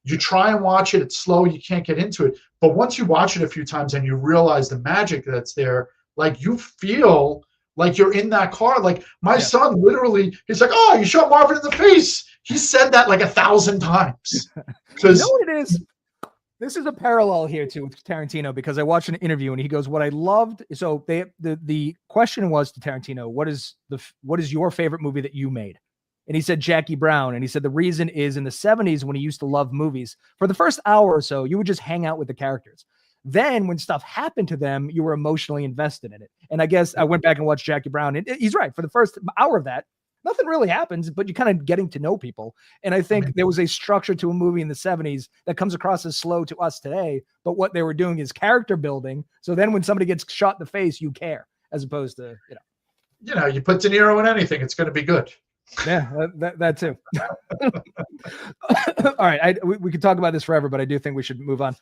you try and watch it, it's slow, you can't get into it. But once you watch it a few times and you realize the magic that's there, like, you feel like you're in that car. Like, my son literally, he's like, "Oh, you shot Marvin in the face." He said that like 1,000 times. You know what it is? This is a parallel here too with Tarantino, because I watched an interview and he goes, "What I loved." So the question was to Tarantino, what is your favorite movie that you made? And he said Jackie Brown. And he said the reason is, in the 70s, when he used to love movies, for the first hour or so, you would just hang out with the characters. Then when stuff happened to them, you were emotionally invested in it. And I guess I went back and watched Jackie Brown, and he's right. For the first hour of that, nothing really happens, but you're kind of getting to know people. And I think there was a structure to a movie in the 70s that comes across as slow to us today, but what they were doing is character building. So then when somebody gets shot in the face, you care, as opposed to, you put De Niro in anything, it's going to be good. Yeah, that too. All right. We could talk about this forever, but I do think we should move on.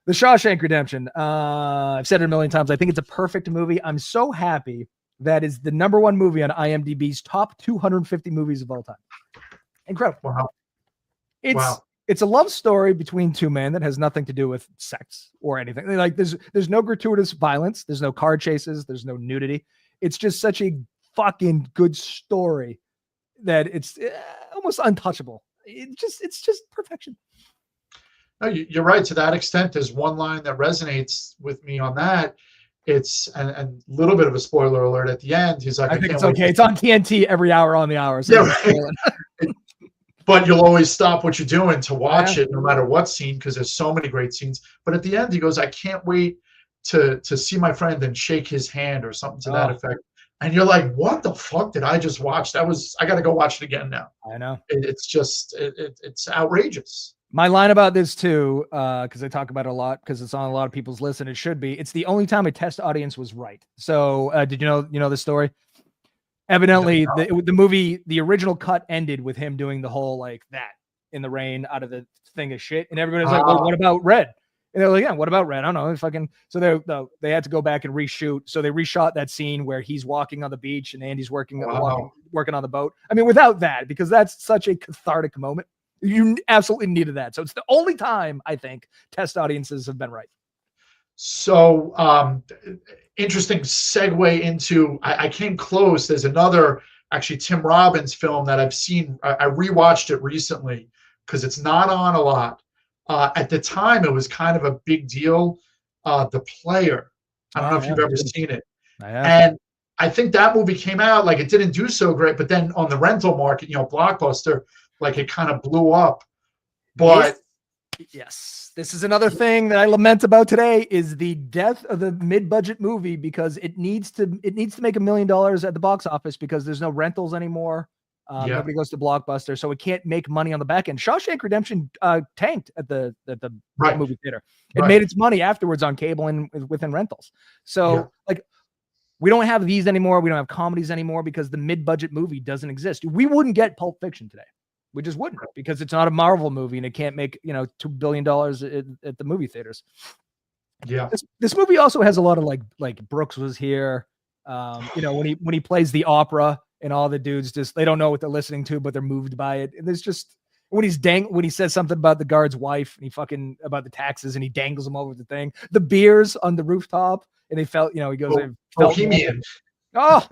The Shawshank Redemption. I've said it a million times. I think it's a perfect movie. I'm so happy that is the #1 movie on IMDb's top 250 movies of all time. Incredible. Wow. It's a love story between two men that has nothing to do with sex or anything. Like, there's no gratuitous violence. There's no car chases. There's no nudity. It's just such a fucking good story that it's almost untouchable. It's just perfection. No, you're right. To that extent, there's one line that resonates with me on that. It's and a little bit of a spoiler alert at the end. He's like, I think it's okay. It's on TNT every hour on the hour. So but you'll always stop what you're doing to watch it, no matter what scene, because there's so many great scenes. But at the end, he goes, "I can't wait to see my friend and shake his hand," or something to that effect. And you're like, "What the fuck did I just watch? I got to go watch it again now." I know. It's just it's outrageous. My line about this too, because I talk about it a lot, because it's on a lot of people's lists, and it should be. It's the only time a test audience was right. So, did you know the story? Evidently, the movie, the original cut ended with him doing the whole like that in the rain out of the thing of shit, and everybody's like, "Well, what about Red?" And they're like, yeah, what about Red? I don't know. Fucking. So they had to go back and reshoot. So they reshot that scene where he's walking on the beach and Andy's working on the boat. I mean, without that, because that's such a cathartic moment. You absolutely needed that. So it's the only time I think test audiences have been right. So interesting segue into, I came close. There's another, actually, Tim Robbins film that I've seen. I rewatched it recently because it's not on a lot. At the time, it was kind of a big deal. The Player. I don't know if you've ever seen it. And I think that movie came out, like, it didn't do so great, but then on the rental market, Blockbuster, like, it kind of blew up. But yes, this is another thing that I lament about today is the death of the mid-budget movie, because it needs to make $1 million at the box office because there's no rentals anymore. Nobody goes to Blockbuster, so it can't make money on the back end. Shawshank Redemption tanked at the movie theater. It made its money afterwards on cable and within rentals. So like, we don't have these anymore. We don't have comedies anymore because the mid-budget movie doesn't exist. We wouldn't get Pulp Fiction today. We just wouldn't, because it's not a Marvel movie and it can't make, $2 billion at the movie theaters. Yeah. This movie also has a lot of like Brooks was here. When he plays the opera and all the dudes they don't know what they're listening to, but they're moved by it. And there's just when he says something about the guard's wife and about the taxes and he dangles them over the thing, the beers on the rooftop, and they felt, he goes, Bohemian. Oh,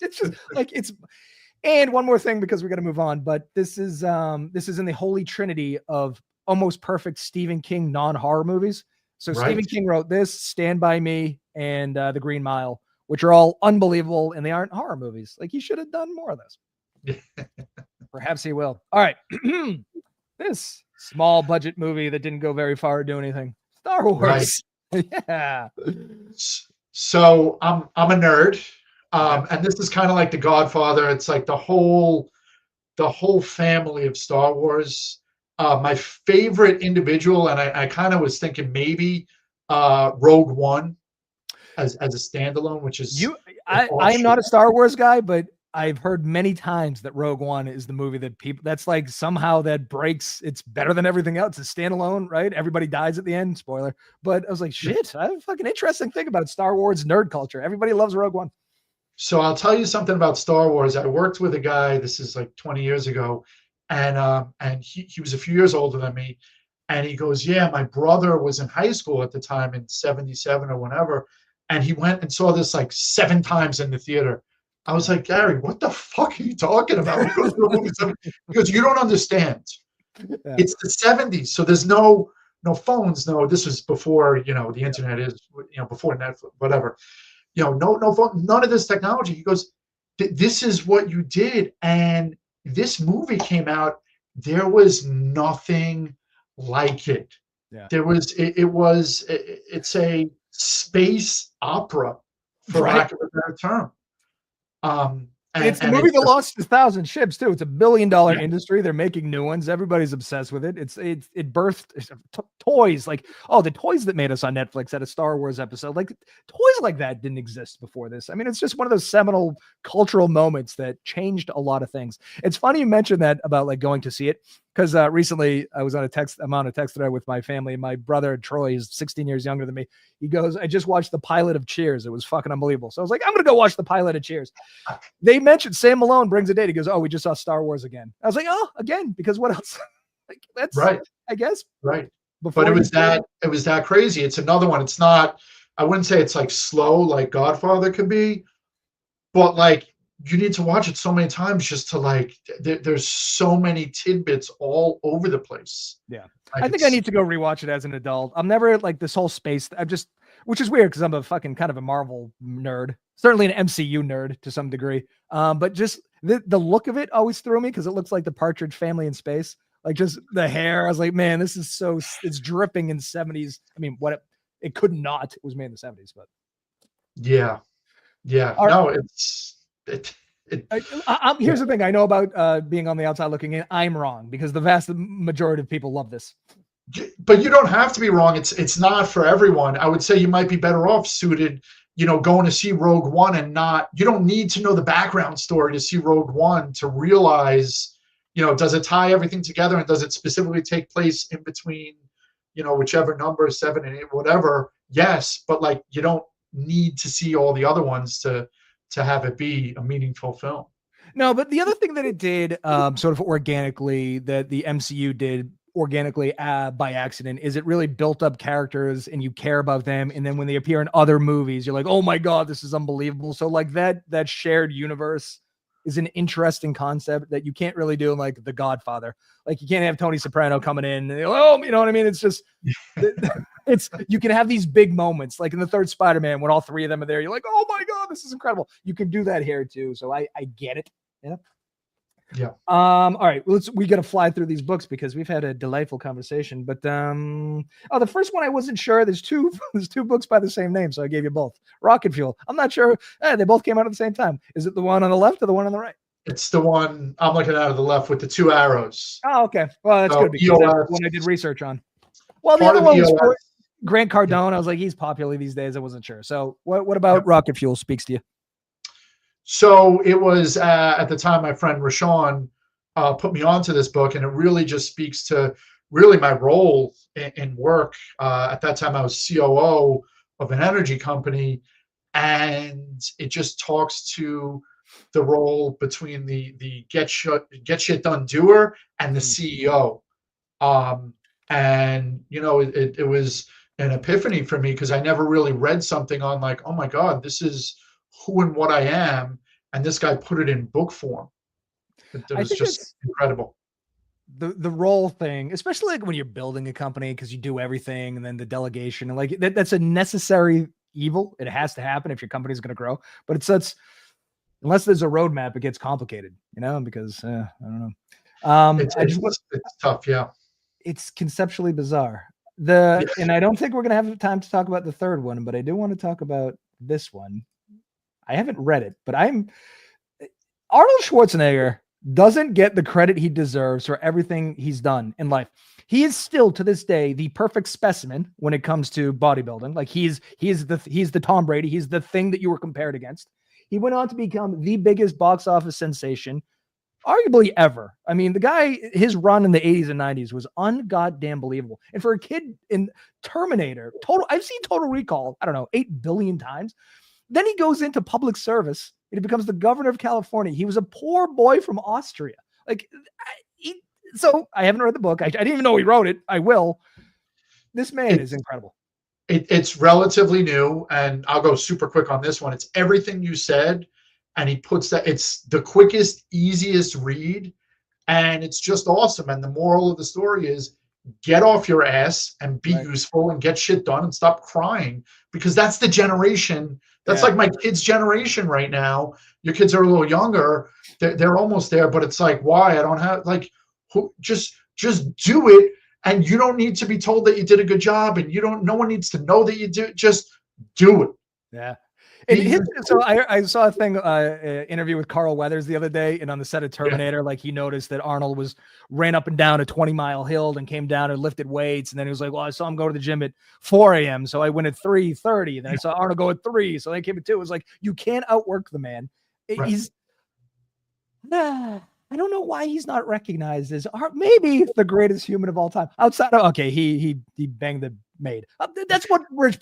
it's just like it's. And one more thing, because we got to move on, but this is in the holy trinity of almost perfect Stephen King non-horror movies. So Stephen King wrote this, Stand By Me, and The Green Mile, which are all unbelievable, and they aren't horror movies. Like, he should have done more of this. Perhaps he will. All right. This small budget movie that didn't go very far or do anything. Star Wars. Right. Yeah. So I'm a nerd. And this is kind of like The Godfather. It's like the whole family of Star Wars. My favorite individual, and I kind of was thinking maybe Rogue One as a standalone, which is I'm not a Star Wars guy, but I've heard many times that Rogue One is the movie that that's like somehow that breaks. It's better than everything else. It's standalone, right? Everybody dies at the end. Spoiler. But I was like, shit, I have a fucking interesting thing about Star Wars nerd culture. Everybody loves Rogue One. So I'll tell you something about Star Wars. I worked with a guy, this is like 20 years ago, and he was a few years older than me. And he goes, yeah, my brother was in high school at the time in 77 or whenever. And he went and saw this like 7 times in the theater. I was like, Gary, what the fuck are you talking about? He goes, you don't understand. Yeah. It's the 70s. So there's no phones. No, this was before, the internet is, before Netflix, whatever. No phone, none of this technology. He goes, this is what you did. And this movie came out. There was nothing like it. Yeah. It's a space opera, for lack of a better term. It's the movie that lost 1,000 ships too. It's $1 billion industry. They're making new ones. Everybody's obsessed with it. It birthed toys like the toys that made us on Netflix had a Star Wars episode. Like toys like that didn't exist before this. I mean, it's just one of those seminal cultural moments that changed a lot of things. It's funny you mentioned that about like going to see it, because recently I'm on a text thread with my family, and my brother Troy is 16 years younger than me. He goes, I just watched the pilot of Cheers. It was fucking unbelievable. So I was like, I'm gonna go watch the pilot of Cheers. They mentioned Sam Malone brings a date. He goes, oh, we just saw Star Wars again. I was like, oh, again, because what else? Like, that's right, I guess. Right. But it was that crazy. It's another one. It's not, I wouldn't say it's like slow like Godfather could be, but like you need to watch it so many times just to like, there's so many tidbits all over the place. Yeah. Like, I think I need to go rewatch it as an adult. I'm never like this whole space. Which is weird because I'm a fucking kind of a Marvel nerd, certainly an MCU nerd to some degree. But just the look of it always threw me because it looks like the Partridge Family in space. Like just the hair. I was like, man, this is it's dripping in 70s. I mean, it could not. It was made in the 70s, but. Yeah. Yeah. Here's the thing. I know about being on the outside looking in. I'm wrong because the vast majority of people love this. But you don't have to be wrong. It's not for everyone. I would say you might be better off suited, going to see Rogue One and you don't need to know the background story to see Rogue One to realize, does it tie everything together and does it specifically take place in between, whichever number, 7 and 8, whatever. Yes, but like you don't need to see all the other ones to have it be a meaningful film. No, but the other thing that it did sort of organically, that the MCU did organically by accident, is it really built up characters and you care about them. And then when they appear in other movies, you're like, oh my God, this is unbelievable. So like that shared universe is an interesting concept that you can't really do in like The Godfather. Like you can't have Tony Soprano coming in and, oh, you know what I mean? It's just, you can have these big moments like in the third Spider-Man when all three of them are there. You're like, oh my God, this is incredible. You can do that here too. So I get it. Yeah. Yeah. All right. We got to fly through these books because we've had a delightful conversation. But the first one I wasn't sure. There's two books by the same name, so I gave you both. Rocket Fuel. I'm not sure. They both came out at the same time. Is it the one on the left or the one on the right? It's the one I'm looking at the left with the 2 arrows. Oh, okay. Well, that's good because that's the one I did research on. Well, the Part other of one was EOS. Grant Cardone. I was like, he's popular these days. I wasn't sure. So what about Rocket Fuel speaks to you? So it was at the time my friend Rashawn put me onto this book, and it really just speaks to really my role in work. At that time, I was COO of an energy company, and it just talks to the role between the get shit done doer and the CEO. And it was an epiphany for me because I never really read something on like, oh my God, this is who and what I am, and this guy put it in book form. It was just incredible. The role thing, especially like when you're building a company, because you do everything, and then the delegation, and like that's a necessary evil. It has to happen if your company's going to grow. But it's unless there's a roadmap, it gets complicated, because I don't know. It's tough, yeah. It's conceptually bizarre. And I don't think we're going to have time to talk about the third one, but I do want to talk about this one. I haven't read it, but Arnold Schwarzenegger doesn't get the credit he deserves for everything he's done in life. He is still to this day the perfect specimen when it comes to bodybuilding. Like he's the Tom Brady. He's the thing that you were compared against. He went on to become the biggest box office sensation arguably ever. I mean, the guy, his run in the 80s and 90s was ungoddamn believable. And for a kid in Terminator, I've seen Total Recall, I don't know, 8 billion times. Then he goes into public service and he becomes the governor of California. He was a poor boy from Austria. So I haven't read the book. I didn't even know he wrote it. I will. This man is incredible. It's relatively new, and I'll go super quick on this one. It's everything you said, and he puts that. It's the quickest, easiest read, and it's just awesome. And the moral of the story is get off your ass and be useful and get shit done and stop crying, because that's the generation. That's like my kids' generation right now. Your kids are a little younger. They're almost there, but it's like, why? I don't have just do it. And you don't need to be told that you did a good job, and no one needs to know that you do. Just do it. Yeah. So I saw a thing, interview with Carl Weathers the other day, and on the set of Terminator, like he noticed that Arnold ran up and down a 20-mile hill and came down and lifted weights. And then he was like, well, I saw him go to the gym at 4 a.m. So I went at 3:30. And then I saw Arnold go at 3. So they came at 2. It was like, you can't outwork the man. I don't know why he's not recognized as maybe the greatest human of all time. Outside of he banged the maid. That's what rich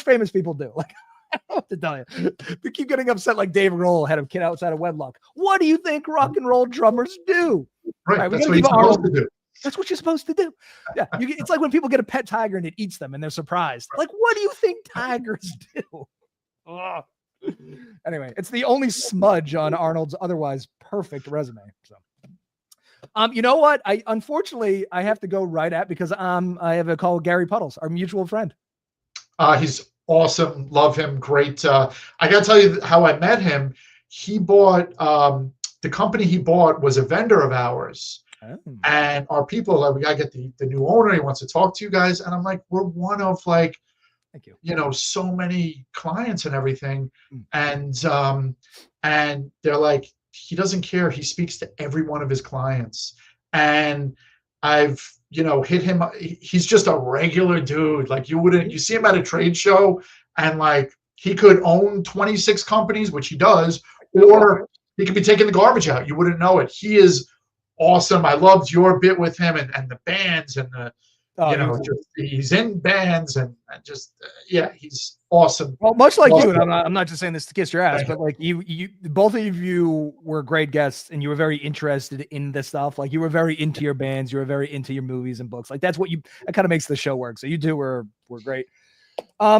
famous people do. Like, I don't know what to tell you. They keep getting upset like Dave Grohl had a kid outside of wedlock. What do you think rock and roll drummers do? Right, that's what you're supposed to do. That's what you're supposed to do. Yeah, it's like when people get a pet tiger and it eats them and they're surprised. Like, what do you think tigers do? Ugh. Anyway, it's the only smudge on Arnold's otherwise perfect resume. So, you know what? Unfortunately I have to go right at because I have a call with Gary Puddles, our mutual friend. He's awesome. Love him. Great. I got to tell you how I met him. He bought the company he bought was a vendor of ours. Oh. And our people are like, we got to get the new owner. He wants to talk to you guys. And I'm like, we're one of like, thank you. So many clients and everything. And they're like, he doesn't care. He speaks to every one of his clients. And I've, hit him. He's just a regular dude. Like you see him at a trade show and like he could own 26 companies, which he does, or he could be taking the garbage out. You wouldn't know it. He is awesome. I loved your bit with him and the bands and Oh, he's in bands and just yeah, he's awesome. Well, much like awesome. you, and I'm not just saying this to kiss your ass, but like you both of you were great guests, and you were very interested in this stuff. Like you were very into your bands, you were very into your movies and books. Like that kind of makes the show work. So you two were great.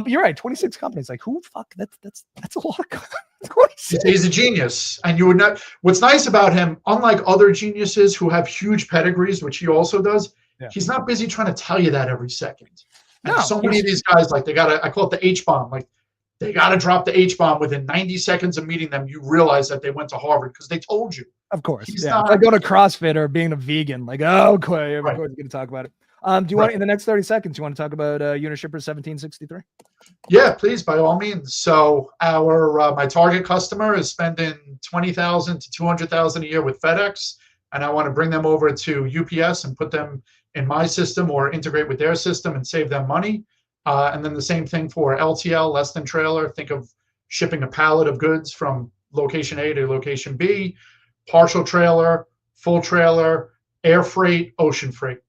You're right. 26 companies. Like who fuck? That's a lot of companies. He's a genius, and you would not. What's nice about him, unlike other geniuses who have huge pedigrees, which he also does, he's not busy trying to tell you that every second. And so many of these guys, like I call it the H-bomb. Like they got to drop the H-bomb within 90 seconds of meeting them. You realize that they went to Harvard because they told you. Of course. Like going to CrossFit or being a vegan. Like, oh, okay, everyone's going to talk about it. Do you want in the next 30 seconds, you want to talk about Unishippers 1763? Yeah, please, by all means. So my target customer is spending $20,000 to $200,000 a year with FedEx, and I want to bring them over to UPS and put them in my system or integrate with their system and save them money. And then the same thing for LTL, less than trailer. Think of shipping a pallet of goods from location A to location B, partial trailer, full trailer, air freight, ocean freight.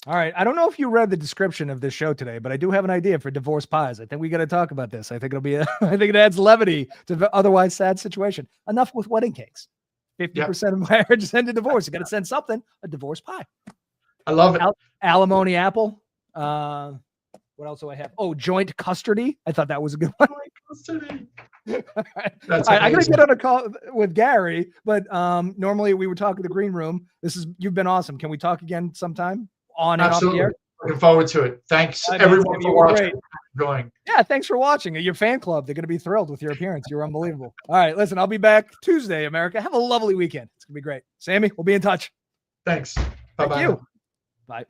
All right. I don't know if you read the description of this show today, but I do have an idea for divorce pies. I think we got to talk about this. I think I think it adds levity to the otherwise sad situation. Enough with wedding cakes. 50% of marriages end in divorce. You got to send something, a divorce pie. I love it. Alimony apple. What else do I have? Oh, joint custody. I thought that was a good one. Custody. That's I gotta get on a call with Gary, but normally we would talk in the green room. You've been awesome. Can we talk again sometime? On and Absolutely. off the air. Looking forward to it. Thanks everyone for watching. Yeah, thanks for watching. Your fan club, they're going to be thrilled with your appearance. You're unbelievable. All right, listen, I'll be back Tuesday, America. Have a lovely weekend. It's going to be great. Sammy, we'll be in touch. Thanks. Bye-bye. Thank you. Bye.